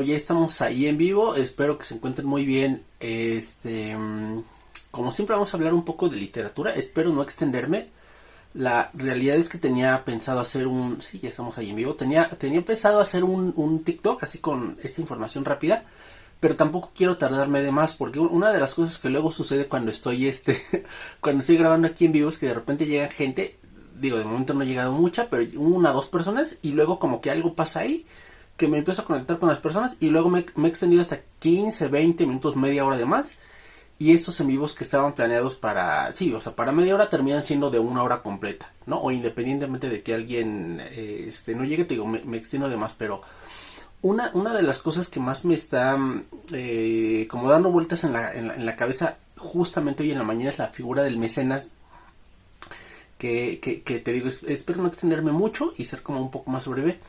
Ya estamos ahí en vivo, espero que se encuentren muy bien. Como siempre vamos a hablar un poco de literatura, espero no extenderme. La realidad es que tenía pensado hacer sí, ya estamos ahí en vivo, tenía pensado hacer un TikTok así con esta información rápida, pero tampoco quiero tardarme de más porque una de las cosas que luego sucede cuando estoy, cuando estoy grabando aquí en vivo es que de repente llega gente, digo, de momento no ha llegado mucha, pero una o dos personas y luego como que algo pasa ahí que me empiezo a conectar con las personas y luego me he extendido hasta 15, 20 minutos, media hora de más. Y estos en vivos que estaban planeados para, sí, o sea, para media hora terminan siendo de una hora completa, ¿no? O independientemente de que alguien no llegue, te digo, me extiendo de más, pero una de las cosas que más me está como dando vueltas en la cabeza justamente hoy en la mañana es la figura del mecenas que te digo, espero no extenderme mucho y ser como un poco más breve.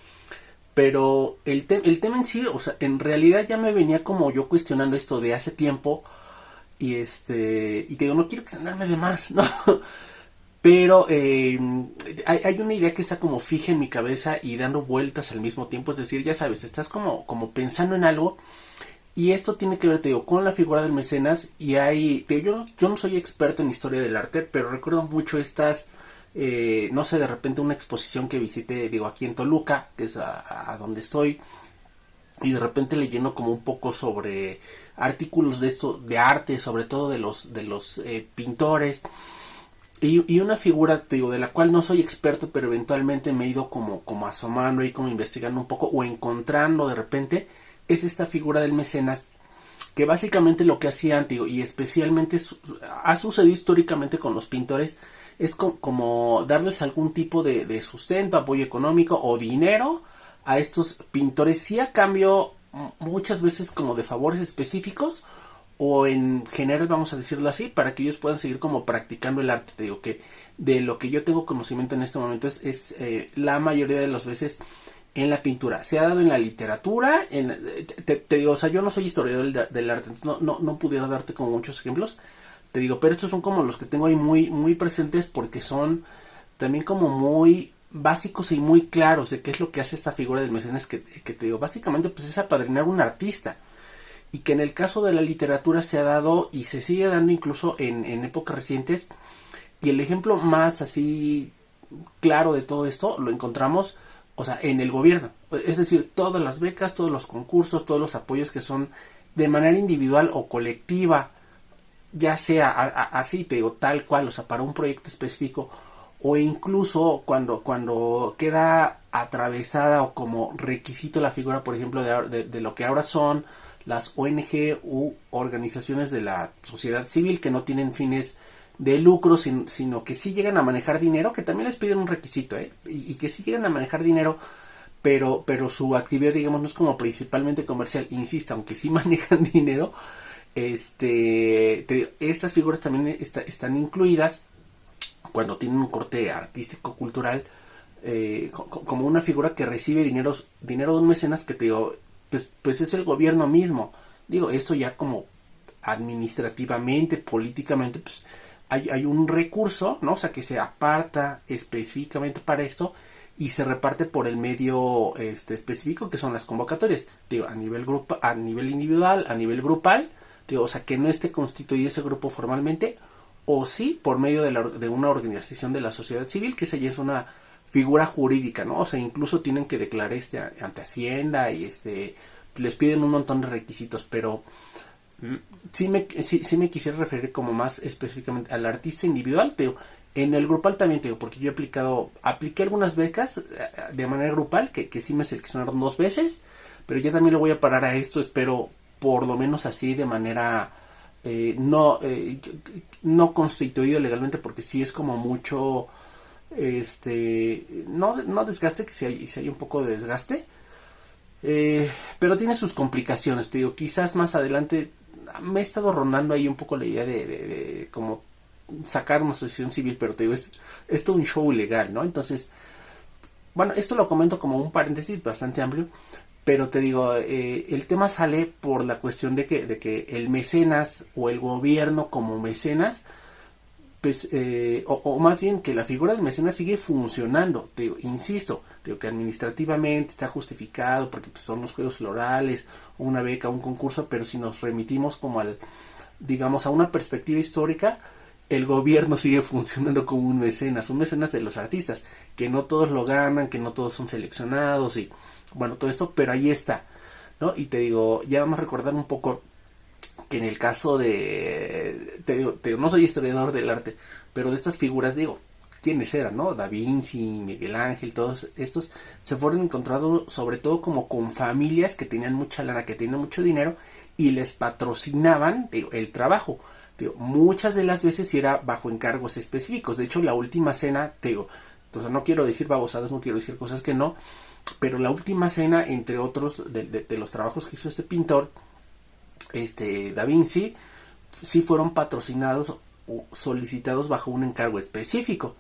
Pero el tema en sí, o sea, en realidad ya me venía como yo cuestionando esto de hace tiempo. Y te digo, no quiero extenderme de más, ¿no? Pero hay una idea que está como fija en mi cabeza y dando vueltas al mismo tiempo. Es decir, ya sabes, estás como pensando en algo. Y esto tiene que ver, te digo, con la figura del mecenas. Y yo no soy experto en historia del arte, pero recuerdo mucho no sé, de repente una exposición que visité, digo, aquí en Toluca, que es a donde estoy, y de repente leyendo como un poco sobre artículos de esto, de arte, sobre todo de los pintores, y una figura, te digo, de la cual no soy experto, pero eventualmente me he ido como asomando y como investigando un poco, o encontrando de repente, es esta figura del mecenas, que básicamente lo que hacían, digo, y especialmente ha sucedido históricamente con los pintores, es como darles algún tipo de sustento, apoyo económico o dinero a estos pintores, sí a cambio muchas veces como de favores específicos o en general, vamos a decirlo así, para que ellos puedan seguir como practicando el arte. Te digo que de lo que yo tengo conocimiento en este momento es la mayoría de las veces en la pintura. Se ha dado en la literatura, te digo, o sea, yo no soy historiador del arte, no pudiera darte como muchos ejemplos, te digo, pero estos son como los que tengo ahí muy presentes porque son también como muy básicos y muy claros de qué es lo que hace esta figura del mecenas que te digo, básicamente pues es apadrinar a un artista y que en el caso de la literatura se ha dado y se sigue dando incluso en épocas recientes y el ejemplo más así claro de todo esto lo encontramos, o sea, en el gobierno, es decir, todas las becas, todos los concursos, todos los apoyos que son de manera individual o colectiva, ya sea así, te digo, tal cual, o sea, para un proyecto específico, o incluso cuando queda atravesada o como requisito la figura, por ejemplo, de lo que ahora son las ONG u organizaciones de la sociedad civil que no tienen fines de lucro, sino que sí llegan a manejar dinero, que también les piden un requisito, y que sí llegan a manejar dinero, pero su actividad, digamos, no es como principalmente comercial, insisto, aunque sí manejan dinero, estas figuras también están incluidas cuando tienen un corte artístico cultural, como una figura que recibe dinero de un mecenas que te digo, pues es el gobierno mismo. Digo, esto ya como administrativamente, políticamente, pues hay un recurso, ¿no? O sea, que se aparta específicamente para esto y se reparte por el medio específico que son las convocatorias. Digo, a nivel a nivel individual, a nivel grupal, digo, o sea, que no esté constituido ese grupo formalmente, o sí por medio de una organización de la sociedad civil, que esa ya es una figura jurídica, ¿no? O sea, incluso tienen que declarar ante Hacienda y les piden un montón de requisitos, pero sí me quisiera referir como más específicamente al artista individual, te digo, en el grupal también te digo, porque yo apliqué algunas becas de manera grupal, que sí me seleccionaron 2 veces, pero ya también lo voy a parar a esto, espero por lo menos así de manera no constituido legalmente, porque sí es como mucho, no desgaste, que si hay un poco de desgaste, pero tiene sus complicaciones, te digo, quizás más adelante me he estado rondando ahí un poco la idea de como sacar una asociación civil, pero te digo, es todo un show legal, ¿no? Entonces, bueno, esto lo comento como un paréntesis bastante amplio, pero te digo, el tema sale por la cuestión de que el mecenas o el gobierno como mecenas, pues, o más bien que la figura del mecenas sigue funcionando, te digo, insisto, Digo que administrativamente está justificado porque pues, son los Juegos Florales, una beca, un concurso, pero si nos remitimos como al, digamos, a una perspectiva histórica, el gobierno sigue funcionando como un mecenas de los artistas, que no todos lo ganan, que no todos son seleccionados y bueno, todo esto, pero ahí está, ¿no? Y te digo, ya vamos a recordar un poco que en el caso de, te digo, no soy historiador del arte, pero de estas figuras, digo, ¿quiénes eran, no? Da Vinci, Miguel Ángel, todos estos se fueron encontrando sobre todo como con familias que tenían mucha lana, que tenían mucho dinero y les patrocinaban, digo, el trabajo. Digo, muchas de las veces era bajo encargos específicos. De hecho, la última cena, te digo, entonces no quiero decir babosadas, no quiero decir cosas que no, pero la última cena, entre otros de los trabajos que hizo este pintor, Da Vinci, sí fueron patrocinados o solicitados bajo un encargo específico.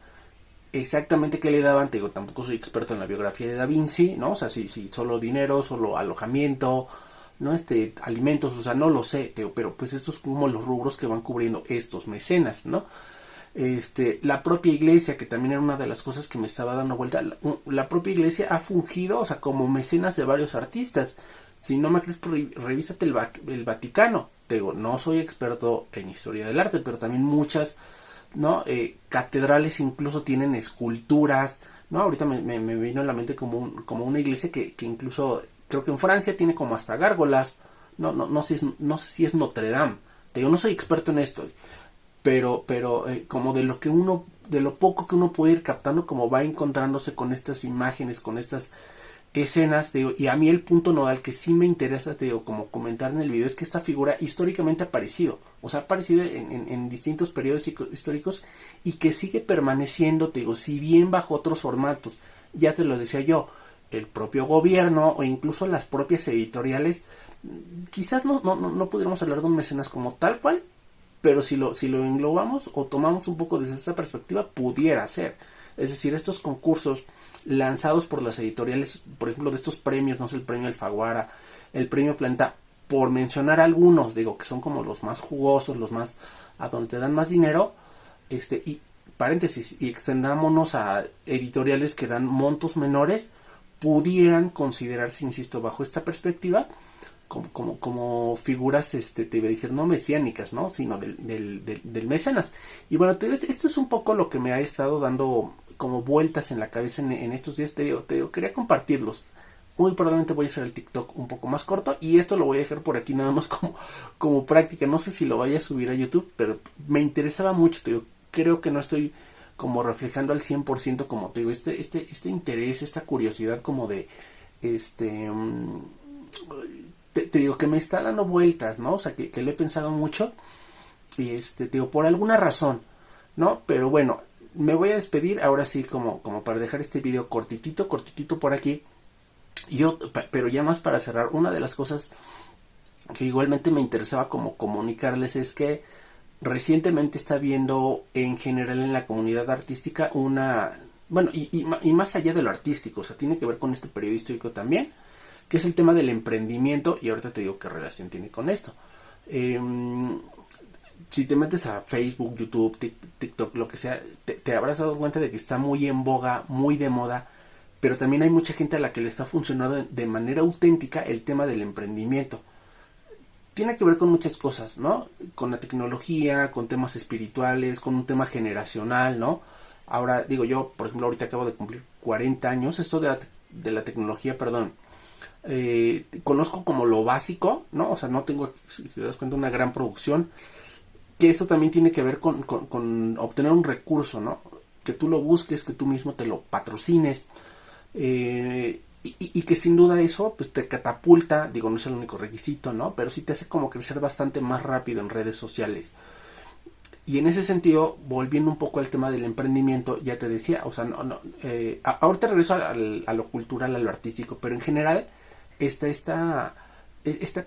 Exactamente qué le daban, te digo, tampoco soy experto en la biografía de Da Vinci, ¿no? O sea, si solo dinero, solo alojamiento, ¿no? Alimentos, o sea, no lo sé, te digo, pero pues estos son como los rubros que van cubriendo estos mecenas, ¿no? La propia iglesia, que también era una de las cosas que me estaba dando vuelta, la propia iglesia ha fungido, o sea, como mecenas de varios artistas. Si no me crees, revísate el Vaticano. Te digo, no soy experto en historia del arte, pero también muchas, ¿no? Catedrales incluso tienen esculturas, ¿no? Ahorita me vino a la mente como una iglesia que incluso, creo que en Francia tiene como hasta gárgolas, no sé si es Notre Dame. Te digo, no soy experto en esto, pero como de lo poco que uno puede ir captando, como va encontrándose con estas imágenes, con estas escenas, digo, y a mí el punto nodal que sí me interesa, te digo, como comentar en el video, es que esta figura históricamente ha aparecido, o sea, ha aparecido en distintos periodos históricos y que sigue permaneciendo, te digo, si bien bajo otros formatos, ya te lo decía yo, el propio gobierno o incluso las propias editoriales, quizás no pudiéramos hablar de un mecenas como tal cual, pero si lo englobamos o tomamos un poco desde esa perspectiva, pudiera ser. Es decir, estos concursos lanzados por las editoriales, por ejemplo, de estos premios, no sé, el premio Alfaguara, el premio Planeta, por mencionar algunos, digo, que son como los más jugosos, los más, a donde te dan más dinero, y paréntesis, y extendámonos a editoriales que dan montos menores, pudieran considerarse, insisto, bajo esta perspectiva, como figuras, te iba a decir, no mesiánicas, ¿no? Sino del mecenas. Y bueno, esto es un poco lo que me ha estado dando como vueltas en la cabeza en estos días. Te digo, quería compartirlos. Muy probablemente voy a hacer el TikTok un poco más corto y esto lo voy a dejar por aquí nada más como práctica. No sé si lo vaya a subir a YouTube, pero me interesaba mucho, te digo, creo que no estoy como reflejando al 100% como te digo, este interés, esta curiosidad como de, te digo que me está dando vueltas, ¿no? O sea, que lo he pensado mucho y te digo, por alguna razón, ¿no? Pero bueno, me voy a despedir ahora sí como para dejar este video cortitito por aquí. Pero ya más para cerrar, una de las cosas que igualmente me interesaba como comunicarles es que recientemente está viendo en general en la comunidad artística bueno, y más allá de lo artístico, o sea, tiene que ver con este periodo histórico también, que es el tema del emprendimiento, y ahorita te digo qué relación tiene con esto. Si te metes a Facebook, YouTube, TikTok, lo que sea, te habrás dado cuenta de que está muy en boga, muy de moda, pero también hay mucha gente a la que le está funcionando de manera auténtica el tema del emprendimiento. Tiene que ver con muchas cosas, ¿no? Con la tecnología, con temas espirituales, con un tema generacional, ¿no? Ahora, digo yo, por ejemplo, ahorita acabo de cumplir 40 años, esto de la tecnología, perdón, conozco como lo básico, ¿no? O sea, no tengo, si te das cuenta, una gran producción, que esto también tiene que ver con obtener un recurso, ¿no? Que tú lo busques, que tú mismo te lo patrocines, y que sin duda eso pues te catapulta, digo, no es el único requisito, ¿no? Pero sí te hace como crecer bastante más rápido en redes sociales. Y en ese sentido, volviendo un poco al tema del emprendimiento, ya te decía, o sea, ahorita regreso a lo cultural, a lo artístico, pero en general, esta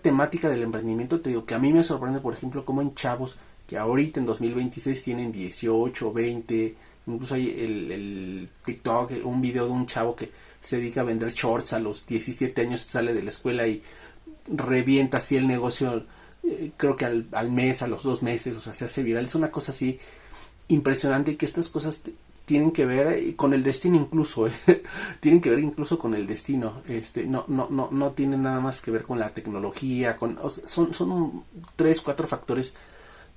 temática del emprendimiento, te digo que a mí me sorprende, por ejemplo, como en chavos que ahorita en 2026 tienen 18, 20, incluso hay el TikTok, un video de un chavo que se dedica a vender shorts a los 17 años, sale de la escuela y revienta así el negocio, creo que al mes, a los 2 meses, o sea, se hace viral. Es una cosa así impresionante, que estas cosas tienen que ver con el destino incluso, tienen que ver incluso con el destino, no tienen nada más que ver con la tecnología, o sea, son 3, 4 factores,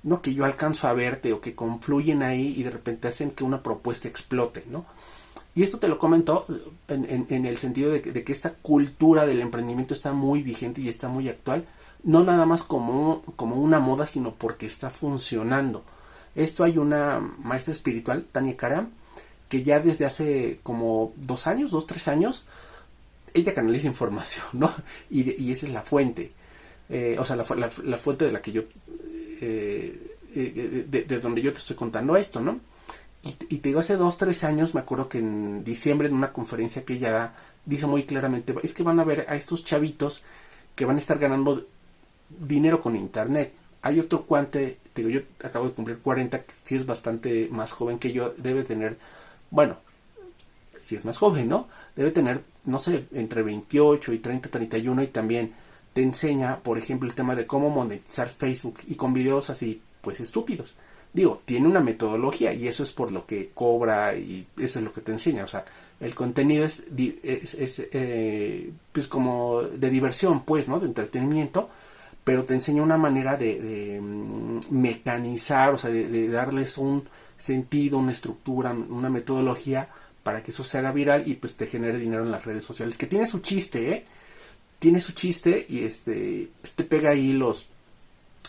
no, que yo alcanzo a verte o que confluyen ahí y de repente hacen que una propuesta explote, ¿no? Y esto te lo comento en el sentido de que esta cultura del emprendimiento está muy vigente y está muy actual, no nada más como una moda, sino porque está funcionando. Esto hay una maestra espiritual, Tanya Karam, que ya desde hace como 2 años, 2, 3 años, ella canaliza información, ¿no? Y esa es la fuente, o sea, la fuente de la que yo, de donde yo te estoy contando esto, ¿no? Y te digo, hace 2, 3 años, me acuerdo que en diciembre, en una conferencia que ella da, dice muy claramente, es que van a ver a estos chavitos que van a estar ganando dinero con internet. Hay otro cuate, te digo, yo acabo de cumplir 40, que sí es bastante más joven que yo, debe tener, bueno, si es más joven, ¿no? Debe tener, no sé, entre 28 y 30, 31, y también te enseña, por ejemplo, el tema de cómo monetizar Facebook, y con videos así, pues estúpidos. Digo, tiene una metodología y eso es por lo que cobra y eso es lo que te enseña. O sea, el contenido es pues como de diversión, pues, ¿no? De entretenimiento, pero te enseña una manera de mecanizar, o sea, de darles un sentido, una estructura, una metodología para que eso se haga viral y pues te genere dinero en las redes sociales. Que tiene su chiste, ¿eh? Tiene su chiste y pues, te pega ahí los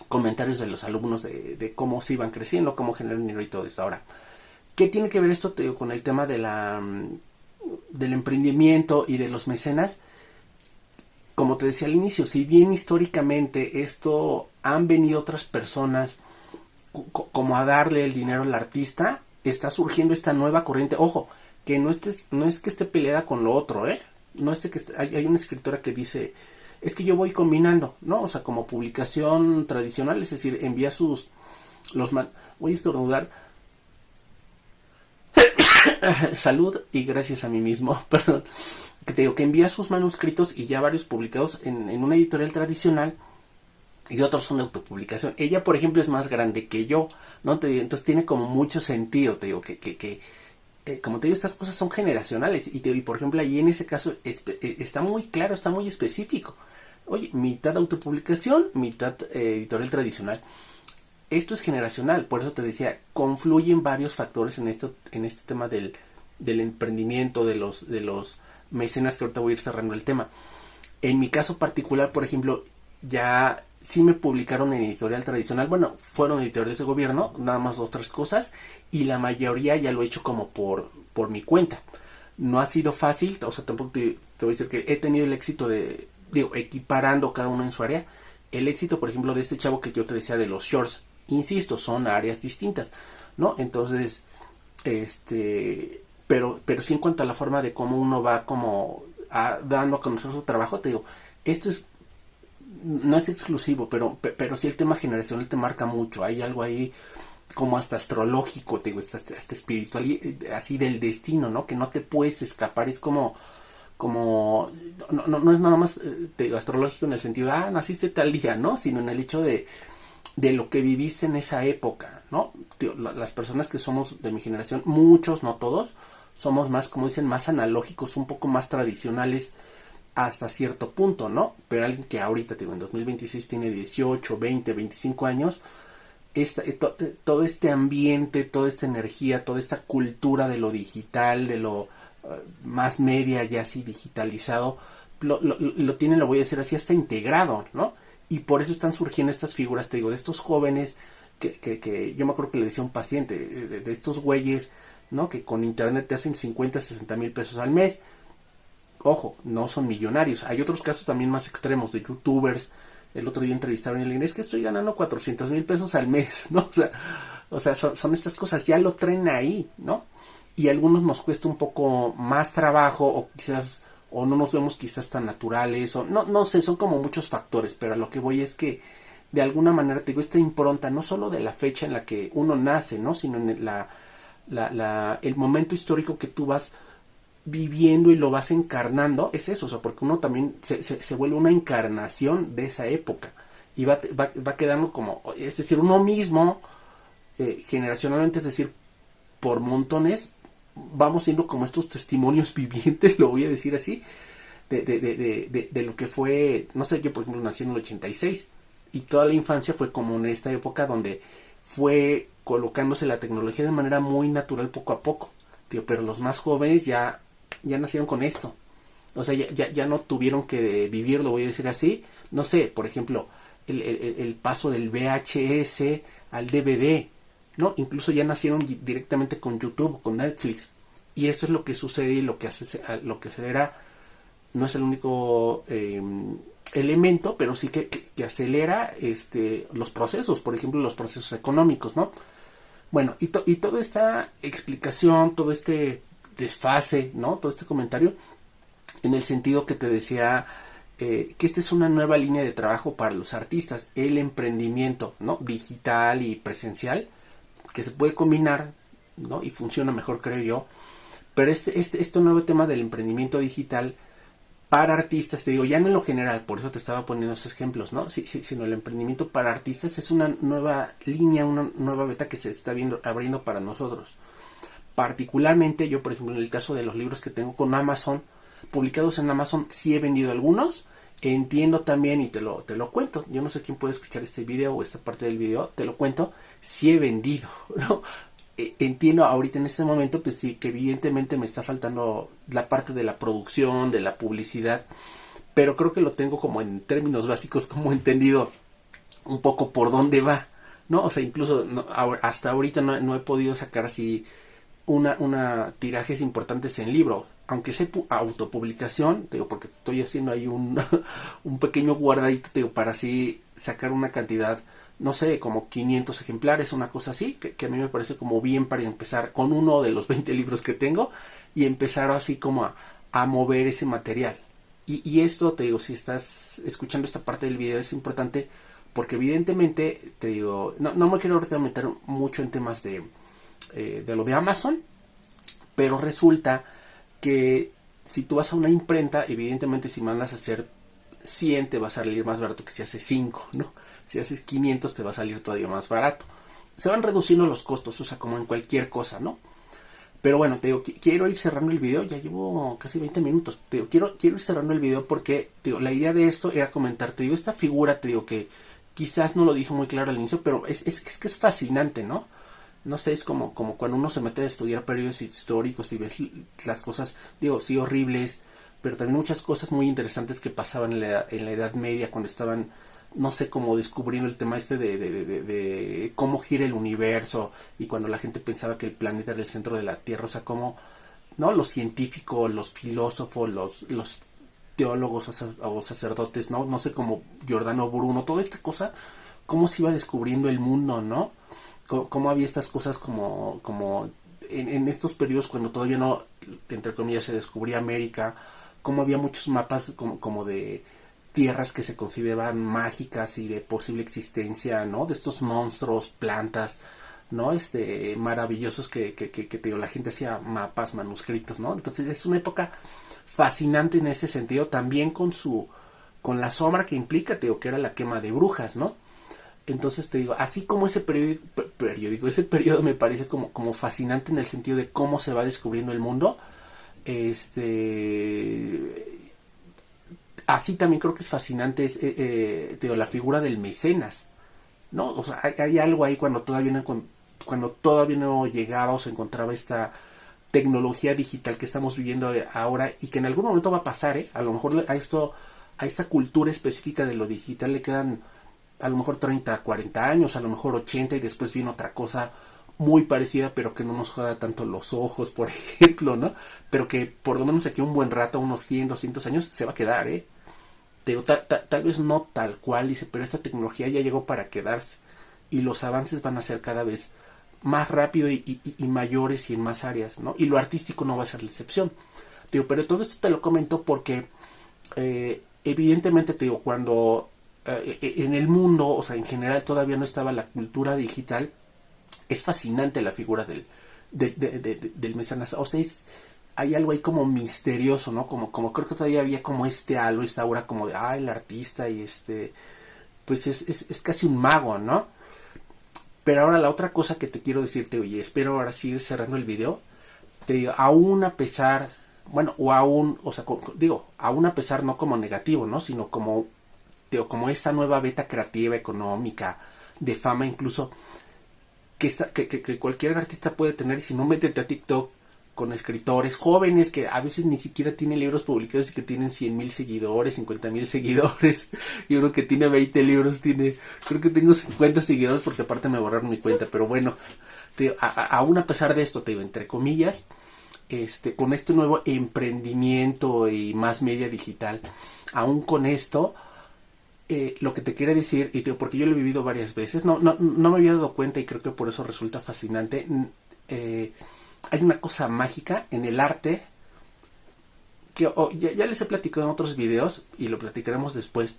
comentarios de los alumnos de cómo se iban creciendo, cómo generar dinero y todo eso. Ahora, ¿qué tiene que ver esto, te digo, con el tema del emprendimiento y de los mecenas? Como te decía al inicio, si bien históricamente esto han venido otras personas como a darle el dinero al artista, está surgiendo esta nueva corriente. Ojo, que no es que esté peleada con lo otro, ¿eh? No es que hay una escritora que dice, es que yo voy combinando, ¿no? O sea, como publicación tradicional, es decir, envía voy a estornudar. Salud y gracias a mí mismo, perdón. Que te digo, que envía sus manuscritos y ya varios publicados en una editorial tradicional y otros son de autopublicación. Ella, por ejemplo, es más grande que yo, ¿no? Te digo, entonces tiene como mucho sentido, te digo, como te digo, estas cosas son generacionales y por ejemplo, ahí en ese caso está muy claro, está muy específico. Oye, mitad autopublicación, mitad editorial tradicional. Esto es generacional, por eso te decía, confluyen varios factores en este tema del emprendimiento, de los mecenas, que ahorita voy a ir cerrando el tema. En mi caso particular, por ejemplo, ya sí me publicaron en editorial tradicional. Bueno, fueron editoriales de gobierno, nada más 2, 3 cosas, y la mayoría ya lo he hecho como por mi cuenta. No ha sido fácil, o sea, tampoco te voy a decir que he tenido el éxito equiparando cada uno en su área. El éxito, por ejemplo, de este chavo que yo te decía de los shorts, insisto, son áreas distintas, ¿no? Entonces, pero sí en cuanto a la forma de cómo uno va como dando a conocer su trabajo, te digo, esto no es exclusivo, pero sí el tema generacional te marca mucho. Hay algo ahí como hasta astrológico, te digo, hasta espiritual, así del destino, ¿no? Que no te puedes escapar, es como no es nada más te digo, astrológico en el sentido de, naciste tal día, ¿no? Sino en el hecho de lo que viviste en esa época, ¿no? Tío, las personas que somos de mi generación, muchos, no todos, somos más, como dicen, más analógicos, un poco más tradicionales hasta cierto punto, ¿no? Pero alguien que ahorita, digo, en 2026 tiene 18, 20, 25 años, todo este ambiente, toda esta energía, toda esta cultura de lo digital, de lo más media, ya así digitalizado, lo tienen, lo voy a decir así, hasta integrado, ¿no? Y por eso están surgiendo estas figuras, te digo, de estos jóvenes que yo me acuerdo que le decía a un paciente, de estos güeyes, ¿no? Que con internet te hacen 50, 60 mil pesos al mes. Ojo, no son millonarios. Hay otros casos también más extremos de youtubers. El otro día entrevistaron a alguien, es que estoy ganando 400 mil pesos al mes, ¿no? O sea son estas cosas, ya lo traen ahí, ¿no? Y a algunos nos cuesta un poco más trabajo o quizás o no nos vemos quizás tan naturales o no sé, son como muchos factores, pero a lo que voy es que de alguna manera te digo, esta impronta no solo de la fecha en la que uno nace, ¿no? Sino en el momento histórico que tú vas viviendo y lo vas encarnando, es eso, o sea, porque uno también se vuelve una encarnación de esa época y va quedando como, es decir, uno mismo generacionalmente, es decir, por montones vamos siendo como estos testimonios vivientes, lo voy a decir así, de lo que fue, no sé, yo por ejemplo nací en el 86 y toda la infancia fue como en esta época donde fue colocándose la tecnología de manera muy natural poco a poco, tío, pero los más jóvenes ya nacieron con esto, o sea, ya no tuvieron que vivirlo, voy a decir así, no sé, por ejemplo, el paso del VHS al DVD, ¿no? Incluso ya nacieron directamente con YouTube, con Netflix, y esto es lo que sucede y lo que acelera, no es el único elemento, pero sí que acelera los procesos, por ejemplo, los procesos económicos, ¿no? Bueno, y toda esta explicación, todo este desfase, ¿no? Todo este comentario, en el sentido que te decía que esta es una nueva línea de trabajo para los artistas, el emprendimiento, ¿no? Digital y presencial, que se puede combinar, ¿no? Y funciona mejor, creo yo. Pero este nuevo tema del emprendimiento digital para artistas, te digo, ya no en lo general, por eso te estaba poniendo esos ejemplos, ¿no? Sí, sino el emprendimiento para artistas es una nueva línea, una nueva beta que se está abriendo para nosotros. Particularmente yo, por ejemplo, en el caso de los libros que tengo con Amazon, publicados en Amazon, sí he vendido algunos. Entiendo también, y te lo cuento, yo no sé quién puede escuchar este video o esta parte del video, te lo cuento, sí he vendido, ¿no? Entiendo ahorita en este momento, pues sí, que evidentemente me está faltando la parte de la producción, de la publicidad, pero creo que lo tengo como en términos básicos, como entendido un poco por dónde va, ¿no? O sea, incluso hasta ahorita no he podido sacar así una tirajes importantes en libro, aunque sea autopublicación, te digo, porque estoy haciendo ahí un pequeño guardadito, te digo, para así sacar una cantidad, no sé, como 500 ejemplares, una cosa así, que a mí me parece como bien para empezar con uno de los 20 libros que tengo y empezar así como a mover ese material. Y esto, te digo, si estás escuchando esta parte del video es importante porque evidentemente, te digo, no me quiero ahorita meter mucho en temas de lo de Amazon, pero resulta que si tú vas a una imprenta, evidentemente si mandas a hacer 100 te va a salir más barato que si haces 5, ¿no? Si haces 500 te va a salir todavía más barato. Se van reduciendo los costos, o sea, como en cualquier cosa, ¿no? Pero bueno, te digo, quiero ir cerrando el video, ya llevo casi 20 minutos. Te digo, quiero ir cerrando el video porque, te digo, la idea de esto era comentar, te digo, esta figura, te digo que quizás no lo dije muy claro al inicio, pero es que es fascinante, ¿no? No sé, es como cuando uno se mete a estudiar periodos históricos y ves las cosas, digo, sí, horribles, pero también muchas cosas muy interesantes que pasaban en la Edad Media cuando estaban, no sé, como descubriendo el tema de cómo gira el universo y cuando la gente pensaba que el planeta era el centro de la Tierra, o sea, como, ¿no? Los científicos, los filósofos, los teólogos o sacerdotes, ¿no? No sé, como Giordano Bruno, toda esta cosa, cómo se iba descubriendo el mundo, ¿no? Cómo había estas cosas como en estos periodos cuando todavía no, entre comillas, se descubría América, cómo había muchos mapas como de tierras que se consideraban mágicas y de posible existencia, ¿no? De estos monstruos, plantas, ¿no? Maravillosos que te digo, la gente hacía mapas, manuscritos, ¿no? Entonces es una época fascinante en ese sentido, también con la sombra que implica, te digo, que era la quema de brujas, ¿no? Entonces te digo, así como ese ese periodo me parece como fascinante en el sentido de cómo se va descubriendo el mundo, así también creo que es fascinante te digo, la figura del mecenas, ¿no? O sea, hay algo ahí cuando todavía no llegaba o se encontraba esta tecnología digital que estamos viviendo ahora y que en algún momento va a pasar, ¿eh? A lo mejor a esta cultura específica de lo digital le quedan a lo mejor 30, 40 años, a lo mejor 80 y después viene otra cosa muy parecida pero que no nos joda tanto los ojos, por ejemplo, ¿no? Pero que por lo menos aquí un buen rato, unos 100, 200 años, se va a quedar, ¿eh? Tal vez no tal cual, dice, pero esta tecnología ya llegó para quedarse y los avances van a ser cada vez más rápido y mayores y en más áreas, ¿no? Y lo artístico no va a ser la excepción. Digo, pero todo esto te lo comento porque evidentemente, te digo, cuando en el mundo, o sea, en general todavía no estaba la cultura digital, es fascinante la figura del mecenas. O sea, hay algo ahí como misterioso, ¿no? Como creo que todavía había como halo, esta aura como de, el artista y pues es casi un mago, ¿no? Pero ahora la otra cosa que te quiero decirte, oye, espero ahora sí ir cerrando el video, te digo, aún a pesar, bueno, o aún, o sea, digo, aún a pesar no como negativo, ¿no? Sino como, digo, como esta nueva beta creativa, económica, de fama incluso, que cualquier artista puede tener. Si no, métete a TikTok con escritores jóvenes que a veces ni siquiera tienen libros publicados y que tienen 100,000 seguidores, 50,000 seguidores. Yo creo que tiene 20 libros, creo que tengo 50 seguidores porque aparte me borraron mi cuenta, pero bueno, aún a pesar de esto, te digo, entre comillas, con este nuevo emprendimiento y más media digital, aún con esto, lo que te quiero decir, y porque yo lo he vivido varias veces, no me había dado cuenta y creo que por eso resulta fascinante. Hay una cosa mágica en el arte que ya les he platicado en otros videos y lo platicaremos después,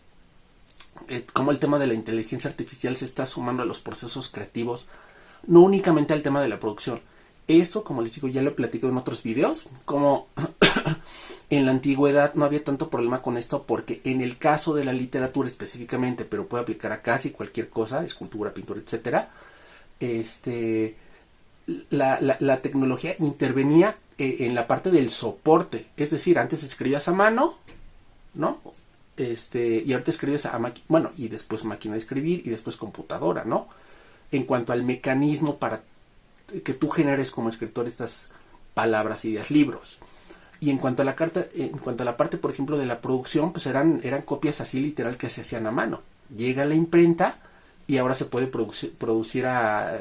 cómo el tema de la inteligencia artificial se está sumando a los procesos creativos, no únicamente al tema de la producción. Esto, como les digo, ya lo he platicado en otros videos, como en la antigüedad no había tanto problema con esto, porque en el caso de la literatura específicamente, pero puede aplicar a casi cualquier cosa, escultura, pintura, etcétera, la tecnología intervenía en la parte del soporte. Es decir, antes escribías a mano, ¿no? Y ahorita escribes a máquina, bueno, y después máquina de escribir y después computadora, ¿no? En cuanto al mecanismo para que tú generes como escritor estas palabras, ideas, libros. Y en cuanto a la parte, por ejemplo, de la producción, pues eran copias así literal que se hacían a mano. Llega la imprenta y ahora se puede producir a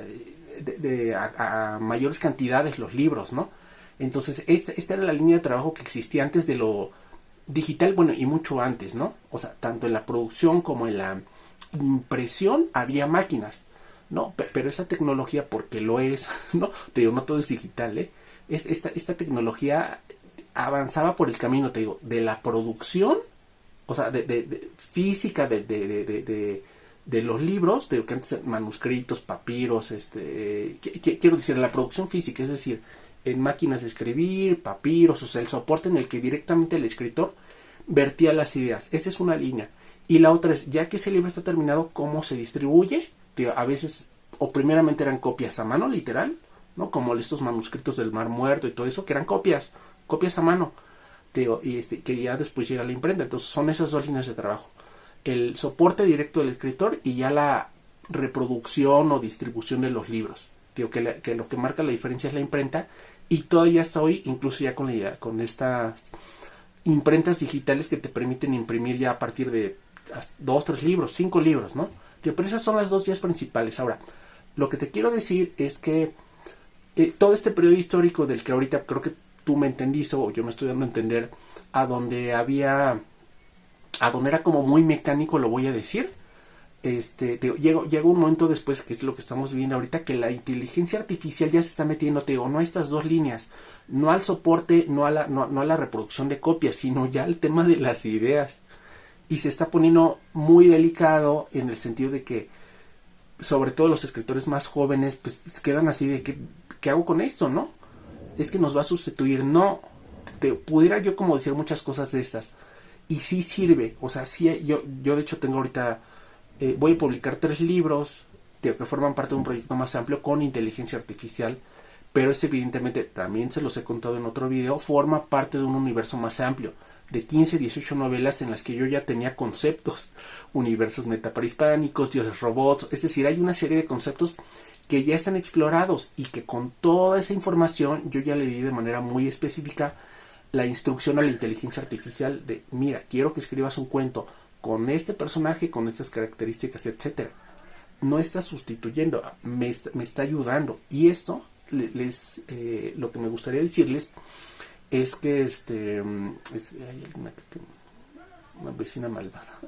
mayores cantidades los libros, ¿no? Entonces, esta era la línea de trabajo que existía antes de lo digital, bueno, y mucho antes, ¿no? O sea, tanto en la producción como en la impresión había máquinas, ¿no? Pero esa tecnología, porque lo es, ¿no? Te digo, no todo es digital, ¿eh? Esta tecnología avanzaba por el camino, te digo, de la producción, o sea, de física de los libros, de que antes manuscritos, papiros, quiero decir, la producción física, es decir, en máquinas de escribir, papiros, o sea, el soporte en el que directamente el escritor vertía las ideas. Esa es una línea. Y la otra es, ya que ese libro está terminado, ¿cómo se distribuye? A veces, o primeramente eran copias a mano, literal, ¿no? Como estos manuscritos del Mar Muerto y todo eso, que eran copias a mano, y que ya después llega la imprenta. Entonces son esas dos líneas de trabajo: el soporte directo del escritor y ya la reproducción o distribución de los libros. Que lo que marca la diferencia es la imprenta, y todavía hasta hoy, incluso ya con estas imprentas digitales que te permiten imprimir ya a partir de 2, 3 libros, 5 libros, ¿no? Pero esas son las dos vías principales. Ahora, lo que te quiero decir es que todo este periodo histórico del que ahorita creo que tú me entendiste, o yo me estoy dando a entender, a donde era como muy mecánico, lo voy a decir, llega un momento después, que es lo que estamos viviendo ahorita, que la inteligencia artificial ya se está metiendo, no a estas dos líneas, no al soporte, no a la reproducción de copias, sino ya al tema de las ideas. Y se está poniendo muy delicado, en el sentido de que, sobre todo los escritores más jóvenes, pues quedan así de ¿qué hago con esto, no? Es que nos va a sustituir. No, pudiera yo como decir muchas cosas de estas. Y sí sirve, o sea, sí, yo de hecho tengo ahorita, voy a publicar 3 libros que forman parte de un proyecto más amplio con inteligencia artificial, pero evidentemente, también se los he contado en otro video, forma parte de un universo más amplio, de 15, 18 novelas en las que yo ya tenía conceptos, universos metaprehispánicos, dioses robots, es decir, hay una serie de conceptos que ya están explorados y que con toda esa información yo ya le di de manera muy específica la instrucción a la inteligencia artificial de, mira, quiero que escribas un cuento con este personaje, con estas características, etcétera. No está sustituyendo, me está ayudando. Y esto, lo que me gustaría decirles es que hay una vecina malvada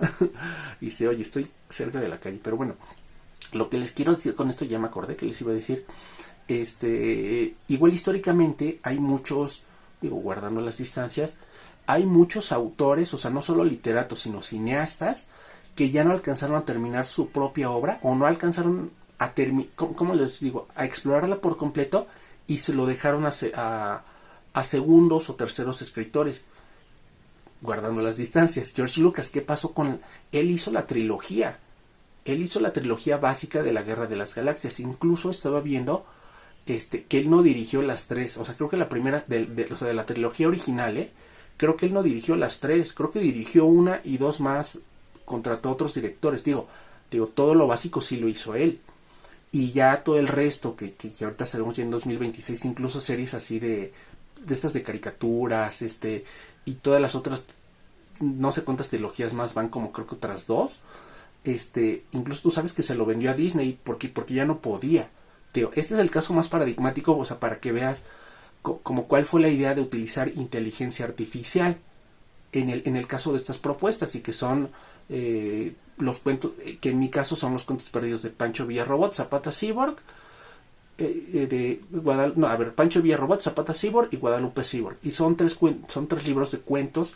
y se oye, estoy cerca de la calle, pero bueno, lo que les quiero decir con esto, ya me acordé que les iba a decir, igual históricamente hay muchos, guardando las distancias, hay muchos autores, o sea, no solo literatos, sino cineastas, que ya no alcanzaron a terminar su propia obra, o no alcanzaron a ¿cómo les digo? A explorarla por completo, y se lo dejaron a segundos o terceros escritores, guardando las distancias. George Lucas, ¿qué pasó con él? Él hizo la trilogía básica de la Guerra de las Galaxias. Incluso estaba viendo que él no dirigió las tres. O sea, creo que la primera, o sea, de la trilogía original, creo que él no dirigió las tres. Creo que dirigió una y dos más, contrató a otros directores. Digo, todo lo básico sí lo hizo él. Y ya todo el resto, que ahorita sabemos ya en 2026, incluso series así de estas de caricaturas, y todas las otras, no sé cuántas trilogías más van, como creo que otras dos. Incluso tú sabes que se lo vendió a Disney porque ya no podía. Este es el caso más paradigmático, o sea, para que veas como cuál fue la idea de utilizar inteligencia artificial en el caso de estas propuestas, y que son los cuentos, que en mi caso son los cuentos perdidos de Pancho Villarrobot, Zapata Cyborg, Pancho Villarrobot, Zapata Cyborg y Guadalupe Cyborg. Y son tres libros de cuentos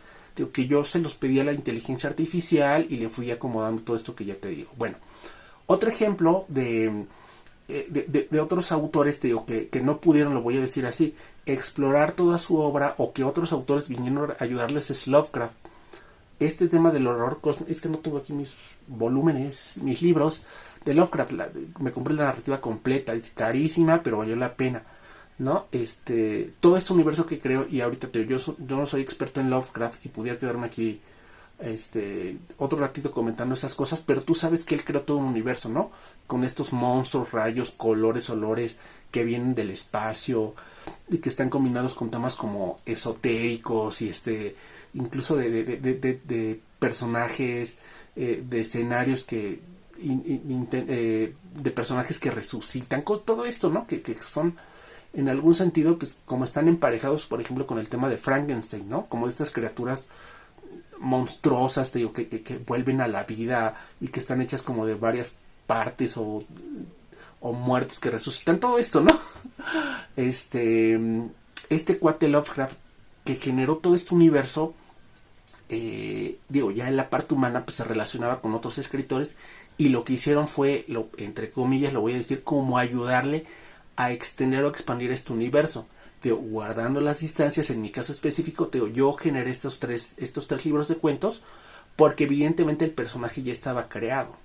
que yo se los pedí a la inteligencia artificial y le fui acomodando todo esto que ya te digo. Bueno, otro ejemplo de otros autores, que no pudieron, lo voy a decir así, explorar toda su obra, o que otros autores vinieron a ayudarles, es Lovecraft. Este tema del horror cósmico, es que no tengo aquí mis volúmenes, mis libros de Lovecraft, me compré la narrativa completa, es carísima, pero valió la pena, ¿no? Todo este universo que creo, y ahorita yo no soy experto en Lovecraft y pudiera quedarme aquí otro ratito comentando esas cosas, pero tú sabes que él creó todo un universo, ¿no? Con estos monstruos, rayos, colores, olores que vienen del espacio y que están combinados con temas como esotéricos y incluso de personajes, de escenarios de personajes que resucitan, con todo esto, ¿no? Que son en algún sentido, pues, como están emparejados, por ejemplo, con el tema de Frankenstein, ¿no? Como estas criaturas monstruosas, que vuelven a la vida y que están hechas como de varias partes, o muertos que resucitan, todo esto, ¿no? Cuate Lovecraft, que generó todo este universo, ya en la parte humana, pues se relacionaba con otros escritores, y lo que hicieron fue, entre comillas, lo voy a decir, como ayudarle a extender o expandir este universo. Guardando las distancias, en mi caso específico, yo generé estos tres libros de cuentos, porque evidentemente el personaje ya estaba creado.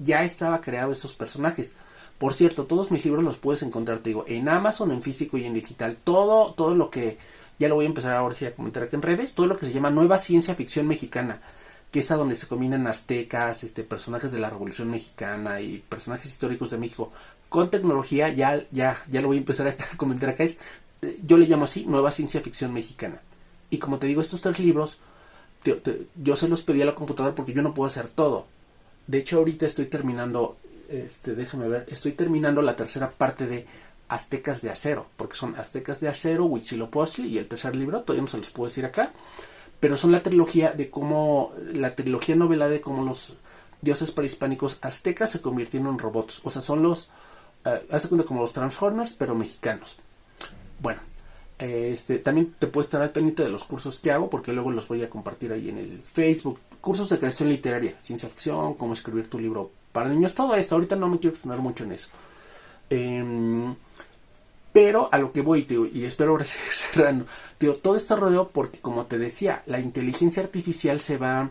Ya estaba creado estos personajes. Por cierto, todos mis libros los puedes encontrar, en Amazon, en físico y en digital. Todo lo que, ya lo voy a empezar ahora sí a comentar aquí en redes, todo lo que se llama nueva ciencia ficción mexicana, que es a donde se combinan aztecas, personajes de la Revolución Mexicana y personajes históricos de México con tecnología, ya lo voy a empezar a comentar acá, yo le llamo así, nueva ciencia ficción mexicana. Y como te digo, estos tres libros, yo se los pedí a la computadora porque yo no puedo hacer todo. De hecho, ahorita estoy terminando, déjame ver, estoy terminando la tercera parte de Aztecas de Acero, porque son Aztecas de Acero, Huitzilopochtli, y el tercer libro, todavía no se los puedo decir acá, pero son la trilogía novela de cómo los dioses prehispánicos aztecas se convirtieron en robots. O sea, son hace cuenta como los Transformers, pero mexicanos. Bueno, también te puedes estar al pendiente de los cursos que hago, porque luego los voy a compartir ahí en el Facebook. Cursos de creación literaria, ciencia ficción, cómo escribir tu libro para niños, todo esto. Ahorita no me quiero extender mucho en eso. Pero a lo que voy, y espero ahora seguir cerrando, todo esto rodeo porque, como te decía, la inteligencia artificial se va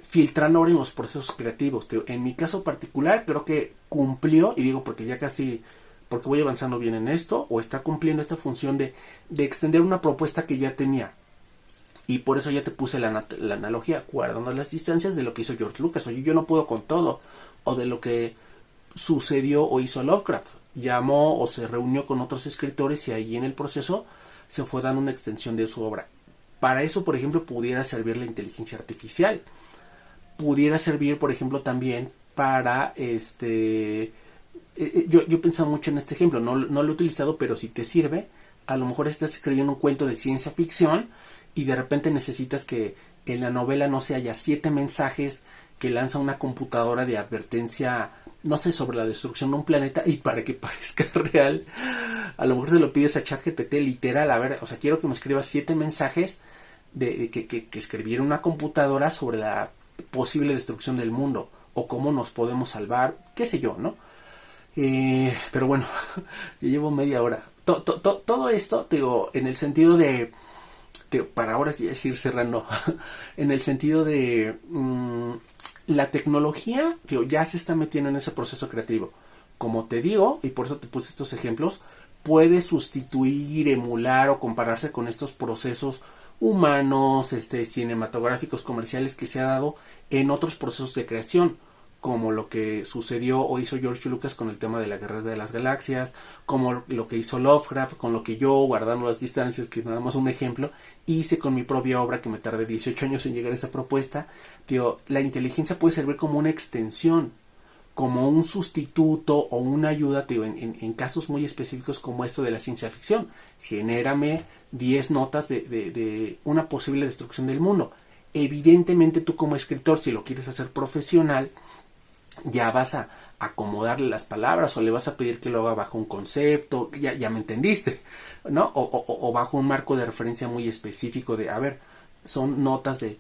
filtrando ahora en los procesos creativos. En mi caso particular, creo que cumplió, y digo porque ya casi, porque voy avanzando bien en esto, o está cumpliendo esta función de extender una propuesta que ya tenía. Y por eso ya te puse la analogía, guardando las distancias, de lo que hizo George Lucas. Oye, yo no puedo con todo, o de lo que sucedió o hizo Lovecraft. Llamó o se reunió con otros escritores, y ahí en el proceso se fue dando una extensión de su obra. Para eso, por ejemplo, pudiera servir la inteligencia artificial. Pudiera servir, por ejemplo, también para yo he pensado mucho en este ejemplo, no lo he utilizado, pero si te sirve, a lo mejor estás escribiendo un cuento de ciencia ficción y de repente necesitas que en la novela, no sé, haya 7 mensajes que lanza una computadora de advertencia, no sé, sobre la destrucción de un planeta, y para que parezca real, a lo mejor se lo pides a ChatGPT literal, a ver, o sea, quiero que me escribas 7 mensajes de que escribiera una computadora sobre la posible destrucción del mundo, o cómo nos podemos salvar, qué sé yo, ¿no? Pero bueno, ya llevo media hora. Todo esto, digo, en el sentido de, para ahora sí ir cerrando, en el sentido de la tecnología, ya se está metiendo en ese proceso creativo. Como te digo, y por eso te puse estos ejemplos, puede sustituir, emular o compararse con estos procesos humanos, cinematográficos, comerciales que se ha dado en otros procesos de creación, como lo que sucedió o hizo George Lucas con el tema de la Guerra de las Galaxias, como lo que hizo Lovecraft, con lo que yo, guardando las distancias, que es nada más un ejemplo, hice con mi propia obra, que me tardé 18 años en llegar a esa propuesta. Tío, la inteligencia puede servir como una extensión, como un sustituto o una ayuda, tío, en casos muy específicos como esto de la ciencia ficción. Genérame 10 notas de una posible destrucción del mundo. Evidentemente tú como escritor, si lo quieres hacer profesional, ya vas a acomodarle las palabras o le vas a pedir que lo haga bajo un concepto, ya me entendiste, ¿no? O bajo un marco de referencia muy específico de, a ver, son notas de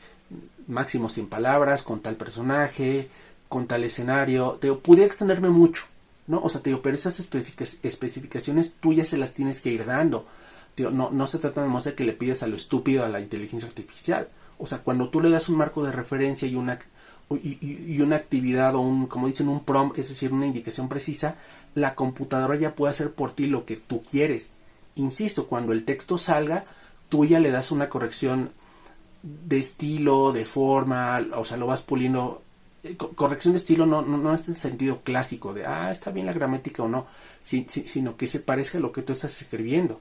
máximo 100 palabras, con tal personaje, con tal escenario. Te digo, pudiera extenderme mucho, ¿no? O sea, te digo, pero esas especificaciones tú ya se las tienes que ir dando. Te digo, no se trata de de que le pides a lo estúpido a la inteligencia artificial. O sea, cuando tú le das un marco de referencia y una actividad o como dicen, un prompt, es decir, una indicación precisa, la computadora ya puede hacer por ti lo que tú quieres. Insisto, cuando el texto salga, tú ya le das una corrección de estilo, de forma, o sea, lo vas puliendo. Corrección de estilo no es en el sentido clásico de, está bien la gramática o no, sino que se parezca a lo que tú estás escribiendo.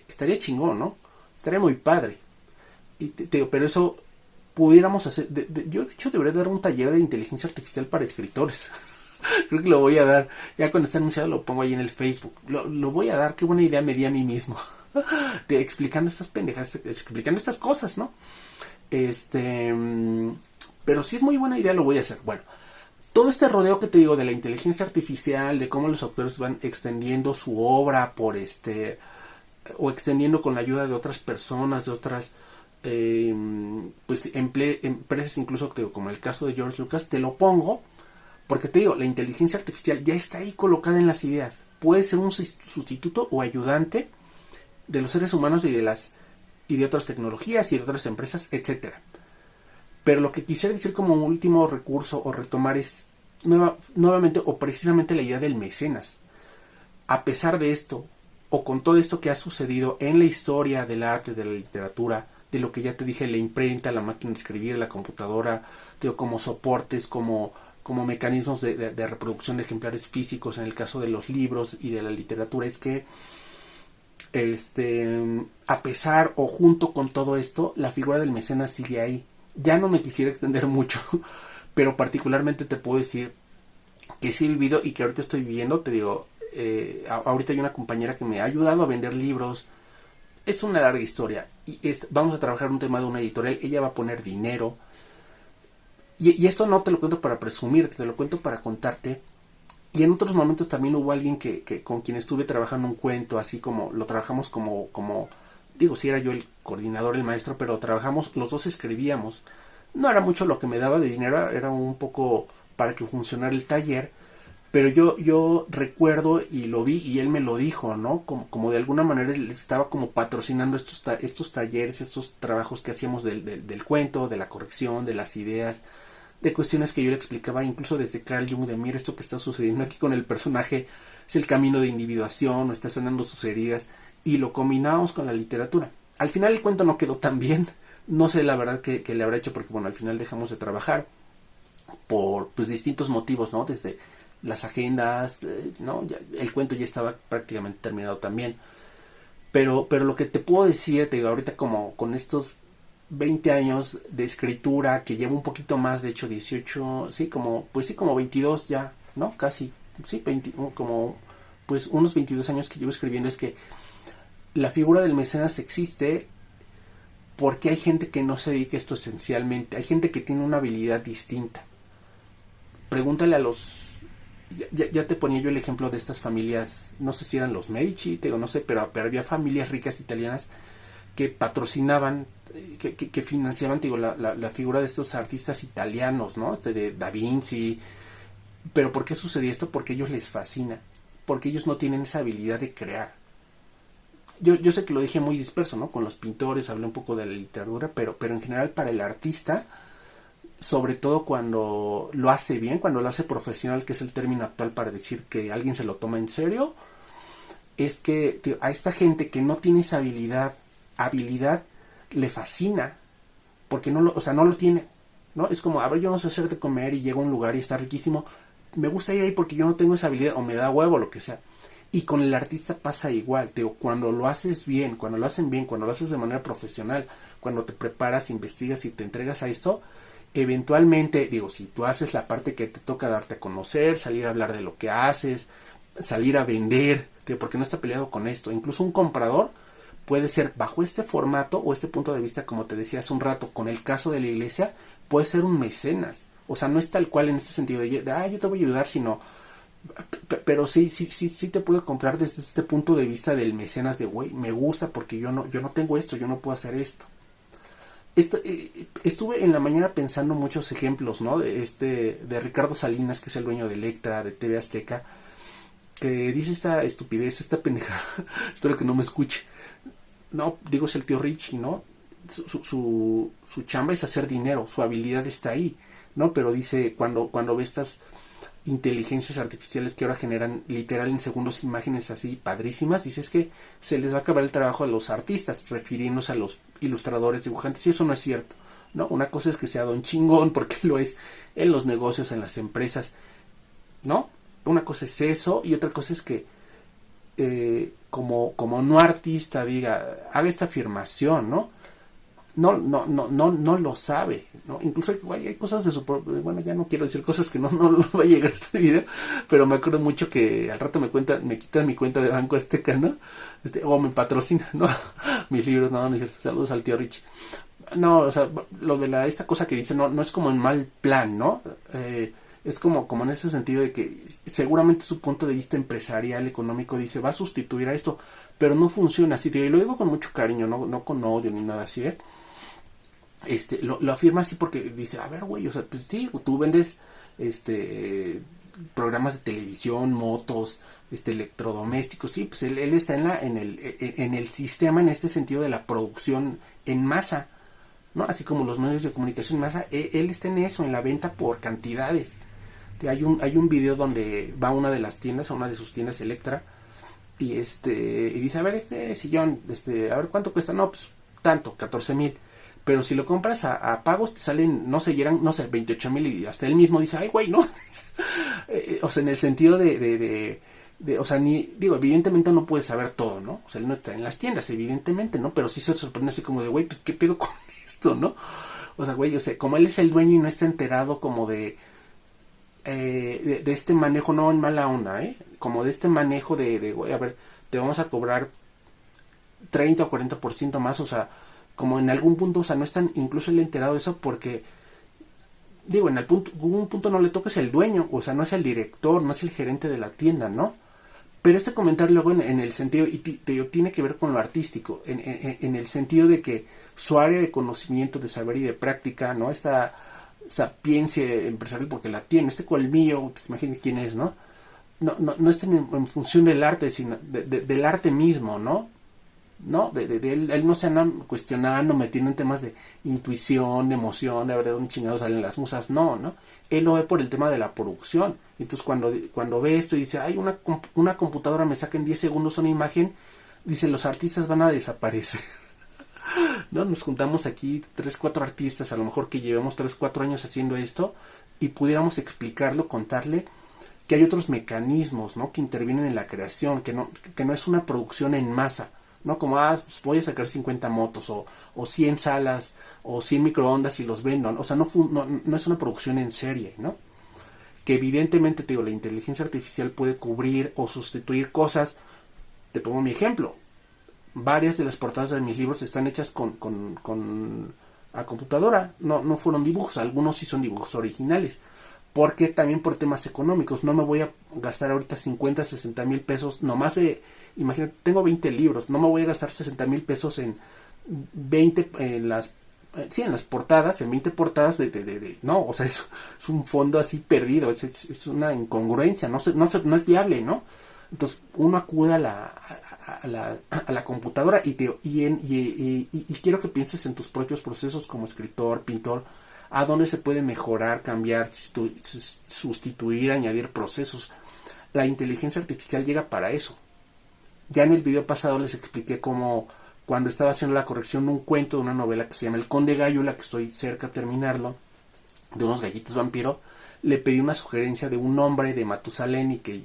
Estaría chingón, ¿no? Estaría muy padre. Pero eso pudiéramos hacer. Yo, de hecho, debería dar un taller de inteligencia artificial para escritores. Creo que lo voy a dar. Ya cuando esté anunciado lo pongo ahí en el Facebook. Lo voy a dar. Qué buena idea me di a mí mismo. Explicando estas pendejas, explicando estas cosas, ¿no? Pero si es muy buena idea, lo voy a hacer. Bueno, todo este rodeo que te digo de la inteligencia artificial, de cómo los autores van extendiendo su obra por o extendiendo con la ayuda de otras personas, de otras pues empresas, incluso te digo, como el caso de George Lucas, te lo pongo porque te digo, la inteligencia artificial ya está ahí colocada en las ideas. Puede ser un sustituto o ayudante de los seres humanos y de otras tecnologías y de otras empresas, etcétera. Pero lo que quisiera decir como último recurso o retomar es nuevamente o precisamente la idea del mecenas. A pesar de esto, o con todo esto que ha sucedido en la historia del arte, de la literatura, de lo que ya te dije, la imprenta, la máquina de escribir, la computadora, digo, como soportes, como mecanismos de reproducción de ejemplares físicos en el caso de los libros y de la literatura, es que a pesar o junto con todo esto, la figura del mecenas sigue ahí. Ya no me quisiera extender mucho, pero particularmente te puedo decir que sí he vivido y que ahorita estoy viviendo. Te digo, ahorita hay una compañera que me ha ayudado a vender libros. Es una larga historia y vamos a trabajar un tema de una editorial. Ella va a poner dinero y esto no te lo cuento para presumirte, te lo cuento para contarte. Y en otros momentos también hubo alguien que con quien estuve trabajando un cuento, así como lo trabajamos como digo, si era yo el coordinador, el maestro, pero trabajamos, los dos escribíamos. No era mucho lo que me daba de dinero, era un poco para que funcionara el taller, pero yo recuerdo y lo vi y él me lo dijo, ¿no? Como de alguna manera él estaba como patrocinando estos talleres, estos trabajos que hacíamos del cuento, de la corrección, de las ideas, de cuestiones que yo le explicaba, incluso desde Carl Jung, de mira, esto que está sucediendo aquí con el personaje es el camino de individuación, o está sanando sus heridas, y lo combinamos con la literatura. Al final el cuento no quedó tan bien, no sé la verdad que le habrá hecho, porque bueno, al final dejamos de trabajar por pues distintos motivos, ¿no? Desde las agendas, ¿no? El cuento ya estaba prácticamente terminado también. Pero lo que te puedo decir, te digo, ahorita como con estos 20 años de escritura, que llevo un poquito más, de hecho 18, sí, como 22 ya, ¿no? Casi, sí, 20, como pues unos 22 años que llevo escribiendo, es que la figura del mecenas existe porque hay gente que no se dedica a esto esencialmente, hay gente que tiene una habilidad distinta. Pregúntale a los... Ya te ponía yo el ejemplo de estas familias, no sé si eran los Medici, te digo, no sé, pero había familias ricas italianas que patrocinaban, que financiaban, digo, la figura de estos artistas italianos, ¿no? De Da Vinci. ¿Pero por qué sucedía esto? Porque a ellos les fascina, porque ellos no tienen esa habilidad de crear. Yo sé que lo dije muy disperso, ¿no? Con los pintores hablé un poco de la literatura, pero en general para el artista, sobre todo cuando lo hace bien, cuando lo hace profesional, que es el término actual para decir que alguien se lo toma en serio, es que tío, a esta gente que no tiene esa habilidad, le fascina, porque no lo, o sea, no lo tiene, ¿no? Es como, a ver, yo no sé hacer de comer y llego a un lugar y está riquísimo, me gusta ir ahí porque yo no tengo esa habilidad, o me da huevo, lo que sea. Y con el artista pasa igual, digo, cuando lo haces bien, cuando lo hacen bien, cuando lo haces de manera profesional, cuando te preparas, investigas y te entregas a esto, eventualmente, digo, si tú haces la parte que te toca darte a conocer, salir a hablar de lo que haces, salir a vender, digo, porque no está peleado con esto, incluso un comprador puede ser bajo este formato o este punto de vista, como te decía hace un rato, con el caso de la iglesia, puede ser un mecenas, o sea, no es tal cual en este sentido de yo te voy a ayudar, sino pero sí te puedo comprar desde este punto de vista del mecenas de güey, me gusta porque yo no tengo esto, yo no puedo hacer esto. Estuve en la mañana pensando muchos ejemplos, ¿no? De Ricardo Salinas, que es el dueño de Electra, de TV Azteca, que dice esta estupidez, esta pendejada. Espero que no me escuche. No, digo, es el tío Richie, ¿no? Su chamba es hacer dinero, su habilidad está ahí, ¿no? Pero dice, cuando ve estas inteligencias artificiales que ahora generan literal en segundos imágenes así padrísimas, dices que se les va a acabar el trabajo a los artistas, refiriéndose a los ilustradores, dibujantes, y eso no es cierto, ¿no? Una cosa es que sea don chingón, porque lo es en los negocios, en las empresas, ¿no? Una cosa es eso, y otra cosa es que como no artista diga, haga esta afirmación, ¿no? No lo sabe, ¿no? Incluso hay cosas de su propio, bueno, ya no quiero decir cosas que no va a llegar a este video, pero me acuerdo mucho que al rato me quitan mi cuenta de Banco Azteca, ¿no? O me patrocina, ¿no? Mis libros, no, saludos al tío Richie. No, o sea, lo de esta cosa que dice, no es como en mal plan, ¿no? Es como en ese sentido de que seguramente su punto de vista empresarial, económico, dice, va a sustituir a esto, pero no funciona así, tío, y lo digo con mucho cariño, no con odio ni nada así, ¿eh? Lo afirma así porque dice, a ver, güey, o sea, pues sí, tú vendes programas de televisión, motos, electrodomésticos, sí, pues él está en el sistema, en este sentido de la producción en masa, ¿no? Así como los medios de comunicación en masa, él está en eso, en la venta por cantidades. Hay un video donde va a una de las tiendas, a una de sus tiendas Electra, y y dice, a ver, este sillón, a ver cuánto cuesta, no, pues tanto, 14,000. Pero si lo compras a pagos te salen, no sé, eran, no sé, 28,000, y hasta él mismo dice, ay, güey, ¿no? O sea, en el sentido o sea, digo, evidentemente no puedes saber todo, ¿no? O sea, él no está en las tiendas, evidentemente, ¿no? Pero sí se sorprende así como de, güey, pues, ¿qué pedo con esto, no? O sea, güey, o sea, como él es el dueño y no está enterado como de este manejo, no en mala onda, ¿eh? Como de este manejo güey, a ver, te vamos a cobrar 30 o 40% más, o sea, como en algún punto, o sea, no están incluso él enterado de eso porque, digo, en algún punto no le toca es el dueño, o sea, no es el director, no es el gerente de la tienda, ¿no? Pero este comentario luego en el sentido, y tiene que ver con lo artístico, en el sentido de que su área de conocimiento, de saber y de práctica, ¿no? Esta sapiencia empresarial, porque la tiene, este colmillo, pues imagínate quién es, ¿no? No está en función del arte, sino del arte mismo, ¿no? No, de él no se anda cuestionando, metiendo en temas de intuición, de emoción, de ver de dónde chingados salen las musas, no. Él lo ve por el tema de la producción. Entonces cuando ve esto y dice, ay, una computadora me saca en 10 segundos una imagen, dice, los artistas van a desaparecer. ¿No? Nos juntamos aquí 3, 4 artistas, a lo mejor que llevamos 3, 4 años haciendo esto, y pudiéramos explicarlo, contarle que hay otros mecanismos, ¿no? Que intervienen en la creación, que no es una producción en masa, ¿no? Como, pues voy a sacar 50 motos o 100 salas o 100 microondas y los vendo, ¿no? O sea, no es una producción en serie, ¿no? Que evidentemente, te digo, la inteligencia artificial puede cubrir o sustituir cosas. Te pongo mi ejemplo. Varias de las portadas de mis libros están hechas con a computadora, no fueron dibujos, algunos sí son dibujos originales. Porque también por temas económicos, no me voy a gastar ahorita 50, 60 mil pesos, nomás imagínate, tengo 20 libros, no me voy a gastar 60 mil pesos en 20, en las portadas, en 20 portadas no, o sea, es un fondo así perdido, es una incongruencia, no es viable, ¿no? Entonces uno acude a la computadora y quiero que pienses en tus propios procesos como escritor, pintor, a dónde se puede mejorar, cambiar, sustituir, añadir procesos. La inteligencia artificial llega para eso. Ya en el video pasado les expliqué cómo cuando estaba haciendo la corrección de un cuento de una novela que se llama El Conde Gállula, que estoy cerca de terminarlo, de unos gallitos vampiro, le pedí una sugerencia de un nombre de Matusalén y que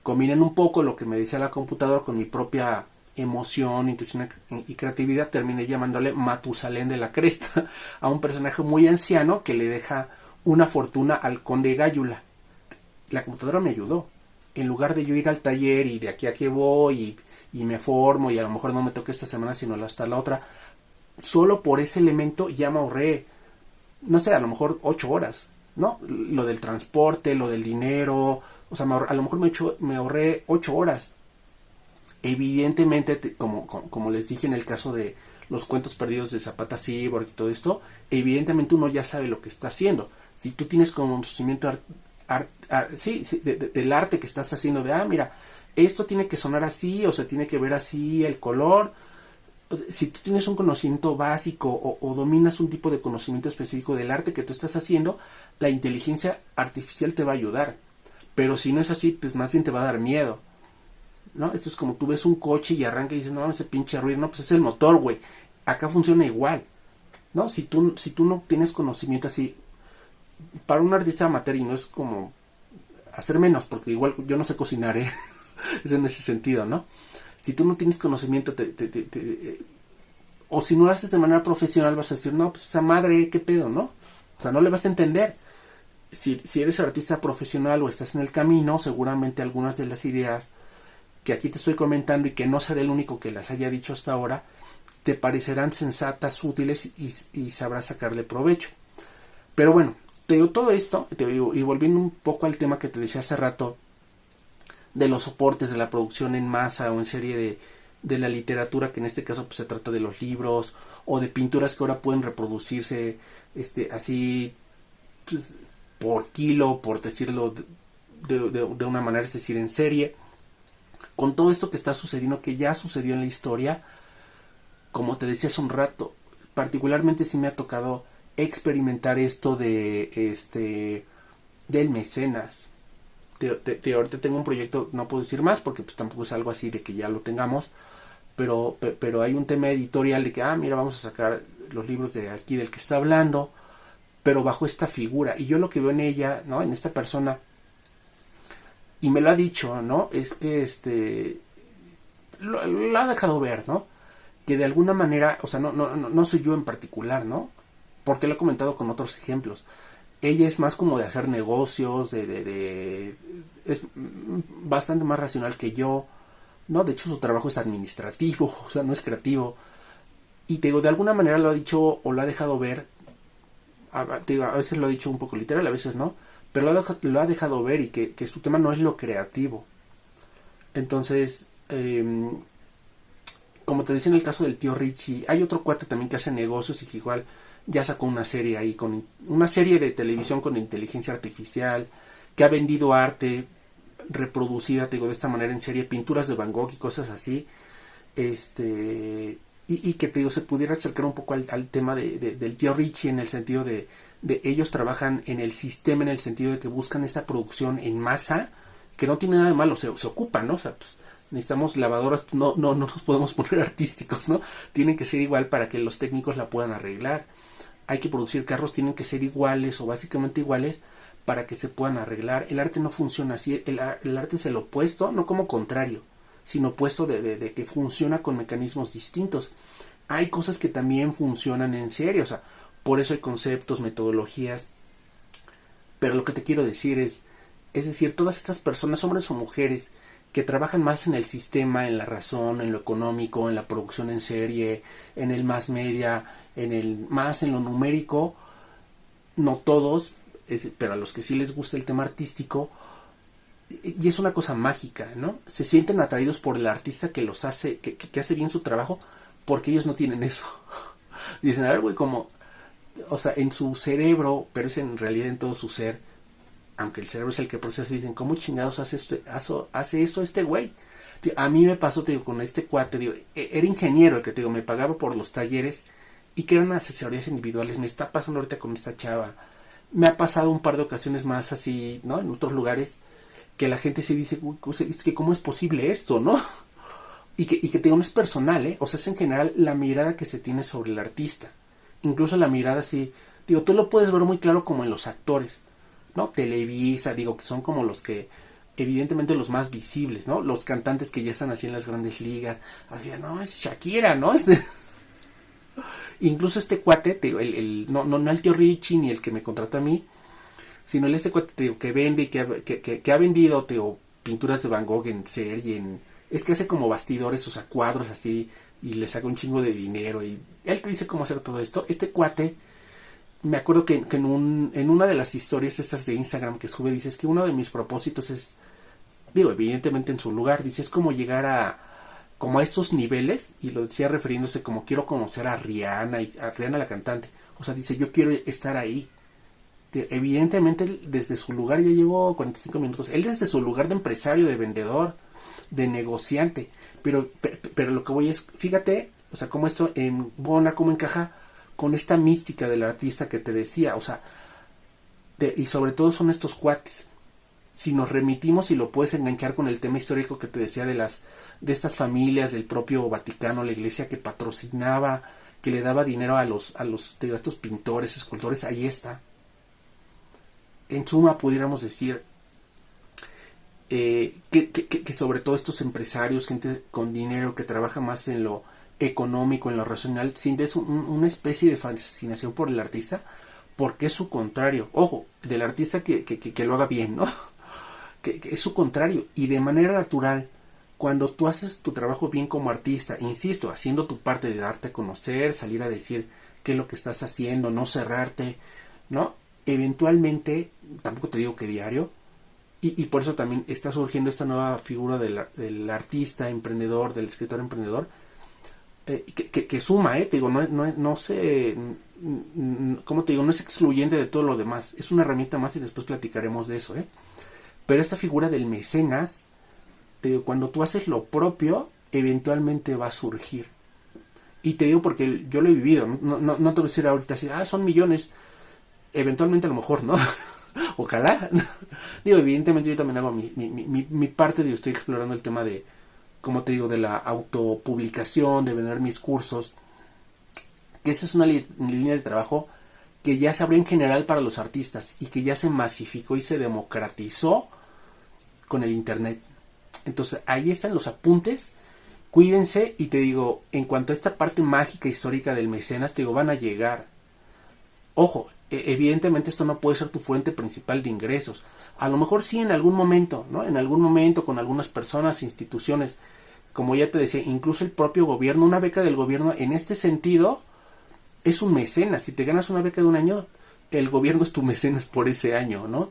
combinen un poco lo que me decía la computadora con mi propia emoción, intuición y creatividad. Terminé llamándole Matusalén de la Cresta a un personaje muy anciano que le deja una fortuna al Conde Gállula. La computadora me ayudó. En lugar de yo ir al taller y de aquí a aquí voy y me formo y a lo mejor no me toque esta semana sino hasta la otra, solo por ese elemento ya me ahorré, no sé, a lo mejor 8 horas, ¿no? Lo del transporte, lo del dinero, o sea, a lo mejor me ahorré 8 horas. Evidentemente, como les dije en el caso de los cuentos perdidos de Zapata Cyborg y todo esto, evidentemente uno ya sabe lo que está haciendo. Si tú tienes conocimiento del arte que estás haciendo, de, mira, esto tiene que sonar así, o se tiene que ver así, el color. Si tú tienes un conocimiento básico o dominas un tipo de conocimiento específico del arte que tú estás haciendo, la inteligencia artificial te va a ayudar. Pero si no es así, pues más bien te va a dar miedo, ¿no? Esto es como tú ves un coche y arranca y dices, no, ese pinche ruido, no, pues es el motor, güey. Acá funciona igual, ¿no? Si tú no tienes conocimiento así, para un artista amateur, y no es como hacer menos, porque igual yo no sé cocinar, ¿eh? Es en ese sentido, ¿no? Si tú no tienes conocimiento, o si no lo haces de manera profesional, vas a decir, no, pues esa madre, ¿qué pedo, no? O sea, no le vas a entender. Si eres artista profesional o estás en el camino, seguramente algunas de las ideas que aquí te estoy comentando y que no seré el único que las haya dicho hasta ahora, te parecerán sensatas, útiles y sabrás sacarle provecho. Pero bueno, te digo todo esto, y volviendo un poco al tema que te decía hace rato, de los soportes de la producción en masa o en serie de la literatura, que en este caso pues, se trata de los libros o de pinturas que ahora pueden reproducirse así pues, por kilo, por decirlo de una manera, es decir, en serie. Con todo esto que está sucediendo, que ya sucedió en la historia, como te decía hace un rato, particularmente sí me ha tocado experimentar esto del mecenas. Ahorita tengo un proyecto, no puedo decir más porque pues tampoco es algo así de que ya lo tengamos, pero hay un tema editorial de que, mira, vamos a sacar los libros de aquí del que está hablando, pero bajo esta figura. Y yo lo que veo en ella, ¿no? En esta persona, y me lo ha dicho, ¿no? Es que lo ha dejado ver, ¿no? Que de alguna manera, o sea, no soy yo en particular, ¿no? Porque lo he comentado con otros ejemplos. Ella es más como de hacer negocios, es bastante más racional que yo, ¿no? De hecho, su trabajo es administrativo, o sea, no es creativo. Y te digo, de alguna manera lo ha dicho o lo ha dejado ver, te digo, a veces lo ha dicho un poco literal, a veces no, pero lo ha dejado ver y que su tema no es lo creativo. Entonces, como te decía en el caso del tío Richie, hay otro cuate también que hace negocios y que igual ya sacó una serie ahí, con una serie de televisión con inteligencia artificial, que ha vendido arte reproducida, te digo, de esta manera en serie, pinturas de Van Gogh y cosas así, y que te digo, se pudiera acercar un poco al tema del tío Richie, en el sentido de ellos trabajan en el sistema, en el sentido de que buscan esta producción en masa, que no tiene nada de malo, se ocupan, ¿no? O sea, pues, necesitamos lavadoras, no nos podemos poner artísticos, ¿no? Tienen que ser igual para que los técnicos la puedan arreglar. Hay que producir carros, tienen que ser iguales o básicamente iguales para que se puedan arreglar. El arte no funciona así, el arte es el opuesto, no como contrario, sino opuesto de que funciona con mecanismos distintos. Hay cosas que también funcionan en serio, o sea, por eso hay conceptos, metodologías, pero lo que te quiero decir es decir, todas estas personas, hombres o mujeres, que trabajan más en el sistema, en la razón, en lo económico, en la producción en serie, en el mass media, más en lo numérico, no todos, pero a los que sí les gusta el tema artístico, y es una cosa mágica, ¿no? Se sienten atraídos por el artista que los hace, que hace bien su trabajo, porque ellos no tienen eso. Dicen, a ver, güey, como, o sea, en su cerebro, pero es en realidad en todo su ser, aunque el cerebro es el que procesa, dicen, ¿cómo chingados hace eso este güey? Tío, a mí me pasó, te digo, con este cuate, digo, era ingeniero el que, te digo, me pagaba por los talleres y que eran asesorías individuales. Me está pasando ahorita con esta chava. Me ha pasado un par de ocasiones más así, ¿no? En otros lugares, que la gente se dice, es que ¿cómo es posible esto, no? y que te digo, no es personal, o sea, es en general la mirada que se tiene sobre el artista. Incluso la mirada así, digo, tú lo puedes ver muy claro como en los actores, ¿no? Televisa, digo, que son como los que, evidentemente los más visibles, ¿no? Los cantantes que ya están así en las grandes ligas, así, no, es Shakira, ¿no? Incluso este cuate, te digo, no el tío Richie ni el que me contrató a mí, sino este cuate, te digo, que vende y que ha vendido, te digo, pinturas de Van Gogh en serie, es que hace como bastidores, o sea, cuadros así, y le saca un chingo de dinero, y él te dice cómo hacer todo esto. Este cuate, me acuerdo que en una de las historias estas de Instagram que sube, dice, es que uno de mis propósitos es, digo, evidentemente en su lugar, dice, es como llegar como a estos niveles, y lo decía refiriéndose como quiero conocer a Rihanna, y a Rihanna la cantante, o sea, dice, yo quiero estar ahí. Evidentemente desde su lugar ya llevo 45 minutos, él desde su lugar de empresario, de vendedor, de negociante, pero lo que voy es, fíjate, o sea, cómo esto en Bona, cómo encaja con esta mística del artista que te decía, o sea, y sobre todo son estos cuates. Si nos remitimos y lo puedes enganchar con el tema histórico que te decía de estas familias del propio Vaticano, la iglesia que patrocinaba, que le daba dinero a estos pintores, escultores, ahí está. En suma, pudiéramos decir que sobre todo estos empresarios, gente con dinero que trabaja más en lo económico, en lo racional, sientes una especie de fascinación por el artista, porque es su contrario. Ojo, del artista que lo haga bien, ¿no? Que es su contrario. Y de manera natural, cuando tú haces tu trabajo bien como artista, insisto, haciendo tu parte de darte a conocer, salir a decir qué es lo que estás haciendo, no cerrarte, ¿no? Eventualmente, tampoco te digo que diario, y por eso también está surgiendo esta nueva figura del artista emprendedor, del escritor emprendedor, que suma, te digo, no sé, ¿cómo te digo? No es excluyente de todo lo demás, es una herramienta más y después platicaremos de eso, pero esta figura del mecenas, te digo, cuando tú haces lo propio, eventualmente va a surgir. Y te digo porque yo lo he vivido, no te voy a decir ahorita así, son millones, eventualmente a lo mejor, ¿no? Ojalá. Digo, evidentemente yo también hago mi parte, digo, estoy explorando el tema de, como te digo, de la autopublicación, de vender mis cursos, que esa es una línea de trabajo que ya se abrió en general para los artistas y que ya se masificó y se democratizó con el internet. Entonces ahí están los apuntes, cuídense, y te digo, en cuanto a esta parte mágica histórica del mecenas, te digo, van a llegar. Ojo, evidentemente esto no puede ser tu fuente principal de ingresos. A lo mejor sí en algún momento, ¿no? En algún momento con algunas personas, instituciones, como ya te decía, incluso el propio gobierno, una beca del gobierno en este sentido es un mecenas. Si te ganas una beca de un año, el gobierno es tu mecenas por ese año, ¿no?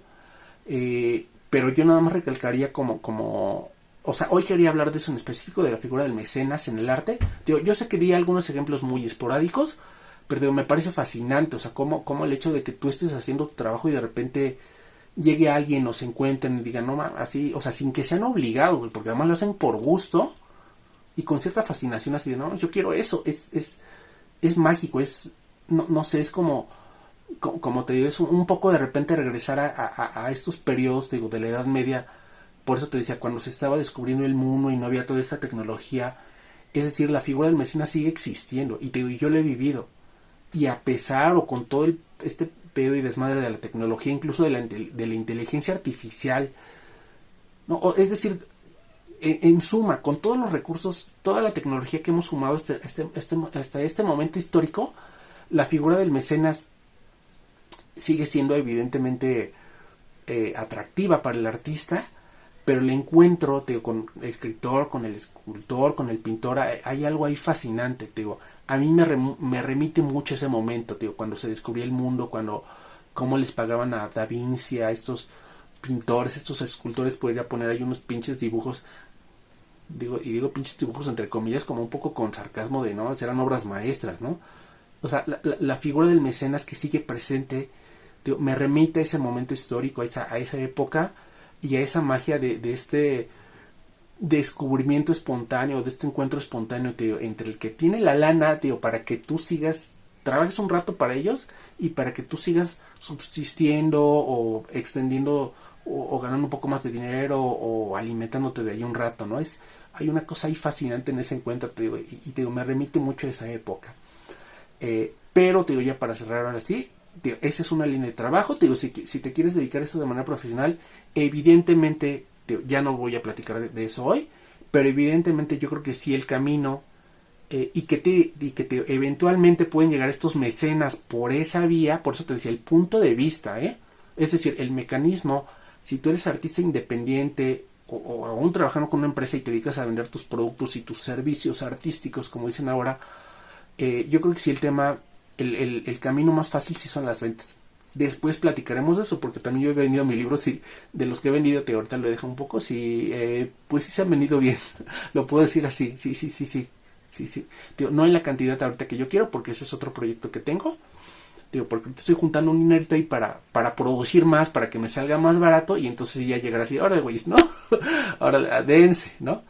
Pero yo nada más recalcaría o sea, hoy quería hablar de eso en específico, de la figura del mecenas en el arte. Yo sé que di algunos ejemplos muy esporádicos, pero me parece fascinante, o sea, como el hecho de que tú estés haciendo tu trabajo y de repente llegue alguien o se encuentren y digan, no, así, o sea, sin que sean obligados, porque además lo hacen por gusto y con cierta fascinación, así de, no, yo quiero eso, es mágico, no sé, es como te digo, es un poco de repente regresar a estos periodos, digo, de la Edad Media. Por eso te decía, cuando se estaba descubriendo el mundo y no había toda esta tecnología, es decir, la figura del mecenas sigue existiendo, y te digo, yo lo he vivido. Y a pesar o con todo este pedo y desmadre de la tecnología, incluso de la inteligencia artificial, ¿no? Es decir, en suma, con todos los recursos, toda la tecnología que hemos sumado hasta este momento histórico, la figura del mecenas sigue siendo evidentemente atractiva para el artista, pero el encuentro, te digo, con el escritor, con el escultor, con el pintor, hay algo ahí fascinante, te digo. A mí me remite mucho ese momento, te digo, cuando se descubría el mundo, cómo les pagaban a Da Vinci, a estos pintores, estos escultores, podría poner ahí unos pinches dibujos, digo pinches dibujos entre comillas, como un poco con sarcasmo de, ¿no? Eran obras maestras, ¿no? O sea, la figura del mecenas que sigue presente, digo, me remite a ese momento histórico, a esa época, y a esa magia de este descubrimiento espontáneo, de este encuentro espontáneo, tío, entre el que tiene la lana, tío, para que tú sigas, trabajes un rato para ellos y para que tú sigas subsistiendo o extendiendo o ganando un poco más de dinero o alimentándote de ahí un rato, ¿no? Hay una cosa ahí fascinante en ese encuentro, te digo, y te digo, me remite mucho a esa época. Pero te digo, ya para cerrar ahora sí, te digo, esa es una línea de trabajo, te digo, si te quieres dedicar a eso de manera profesional, evidentemente, te digo, ya no voy a platicar de eso hoy, pero evidentemente yo creo que sí el camino y que te eventualmente pueden llegar estos mecenas por esa vía, por eso te decía, el punto de vista, es decir, el mecanismo, si tú eres artista independiente o aún trabajando con una empresa y te dedicas a vender tus productos y tus servicios artísticos, como dicen ahora, yo creo que sí el tema, el camino más fácil sí son las ventas. Después platicaremos de eso, porque también yo he vendido mi libro, sí, de los que he vendido, te ahorita lo dejo un poco, sí, pues sí se han vendido bien, lo puedo decir así, sí. Digo, no en la cantidad ahorita que yo quiero, porque ese es otro proyecto que tengo, digo, porque estoy juntando un dinerito ahí para producir más, para que me salga más barato, y entonces ya llegar así, ahora güey, ¿no? Ahora dense, ¿no?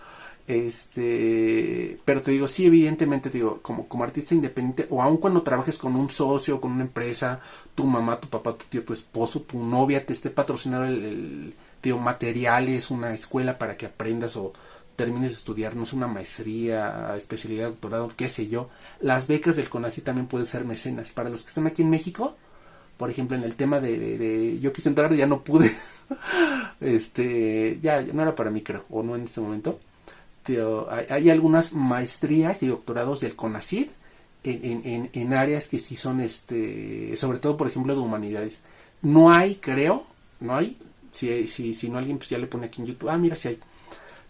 Pero te digo, sí, evidentemente, te digo, como artista independiente, o aun cuando trabajes con un socio, con una empresa, tu mamá, tu papá, tu tío, tu esposo, tu novia te esté patrocinando te digo, materiales, una escuela para que aprendas o termines de estudiar, no es una maestría, especialidad, doctorado, qué sé yo. Las becas del CONACYT también pueden ser mecenas. Para los que están aquí en México, por ejemplo, en el tema de yo quise entrar, ya no pude. Ya no era para mí, creo, o no en este momento. Hay algunas maestrías y doctorados del CONACYT en áreas que sí son, sobre todo, por ejemplo, de humanidades. No hay, creo, no hay. Si no, alguien pues ya le pone aquí en YouTube. Ah, mira, si hay.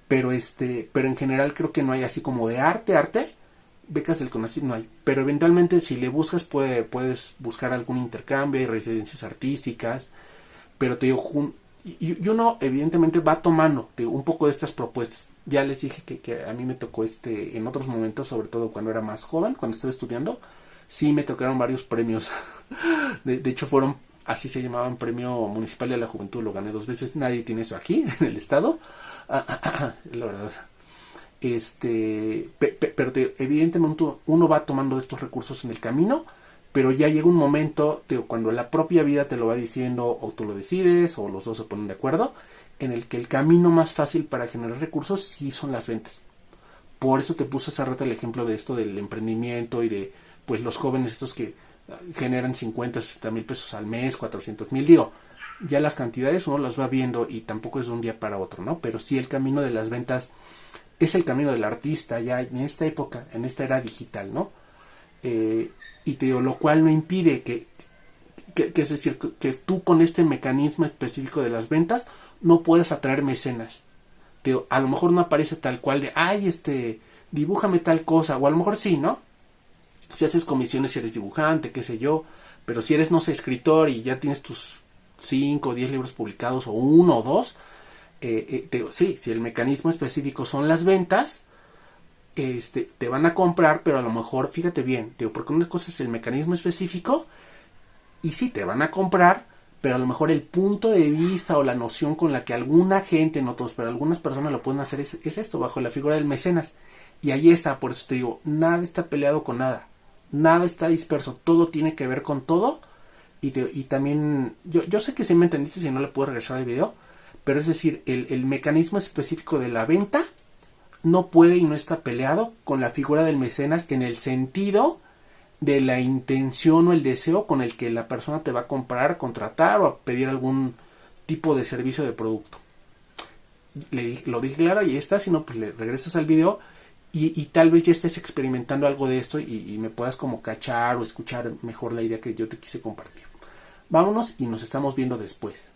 Pero en general creo que no hay así como de arte. Becas del CONACYT no hay. Pero eventualmente si le buscas puedes buscar algún intercambio y residencias artísticas. Pero te digo, y uno evidentemente va tomando un poco de estas propuestas. Ya les dije que a mí me tocó en otros momentos, sobre todo cuando era más joven, cuando estaba estudiando, sí me tocaron varios premios. de hecho fueron, así se llamaban, Premio Municipal de la Juventud, lo gané 2 veces, nadie tiene eso aquí en el estado. La verdad. Pero evidentemente uno va tomando estos recursos en el camino, pero ya llega un momento, cuando la propia vida te lo va diciendo, o tú lo decides, o los dos se ponen de acuerdo, en el que el camino más fácil para generar recursos sí son las ventas. Por eso te puse hace rato el ejemplo de esto del emprendimiento y de pues los jóvenes estos que generan 50, 60 mil pesos al mes, 400 mil, digo, ya las cantidades uno las va viendo y tampoco es de un día para otro, ¿no? Pero sí el camino de las ventas es el camino del artista ya en esta época, en esta era digital, ¿no? Y te digo, lo cual no impide que es decir, que tú con este mecanismo específico de las ventas no puedes atraer mecenas. Te digo, a lo mejor no aparece tal cual de, ay, dibújame tal cosa, o a lo mejor sí, ¿no? Si haces comisiones, si eres dibujante, qué sé yo, pero si eres, no sé, escritor y ya tienes tus 5 o 10 libros publicados, o 1 o 2, te digo, sí, si el mecanismo específico son las ventas, te van a comprar, pero a lo mejor, fíjate bien, te digo, porque una cosa es el mecanismo específico, y sí, te van a comprar, pero a lo mejor el punto de vista o la noción con la que alguna gente, no todos, pero algunas personas lo pueden hacer es esto, bajo la figura del mecenas. Y ahí está, por eso te digo, nada está peleado con nada, nada está disperso, todo tiene que ver con todo. Y también, yo sé que si me entendiste, si no le puedo regresar al video, pero es decir, el mecanismo específico de la venta no puede y no está peleado con la figura del mecenas en el sentido de la intención o el deseo con el que la persona te va a comprar, contratar o a pedir algún tipo de servicio de producto. Lo dije claro, y está, si no, pues le regresas al video y tal vez ya estés experimentando algo de esto y me puedas como cachar o escuchar mejor la idea que yo te quise compartir. Vámonos y nos estamos viendo después.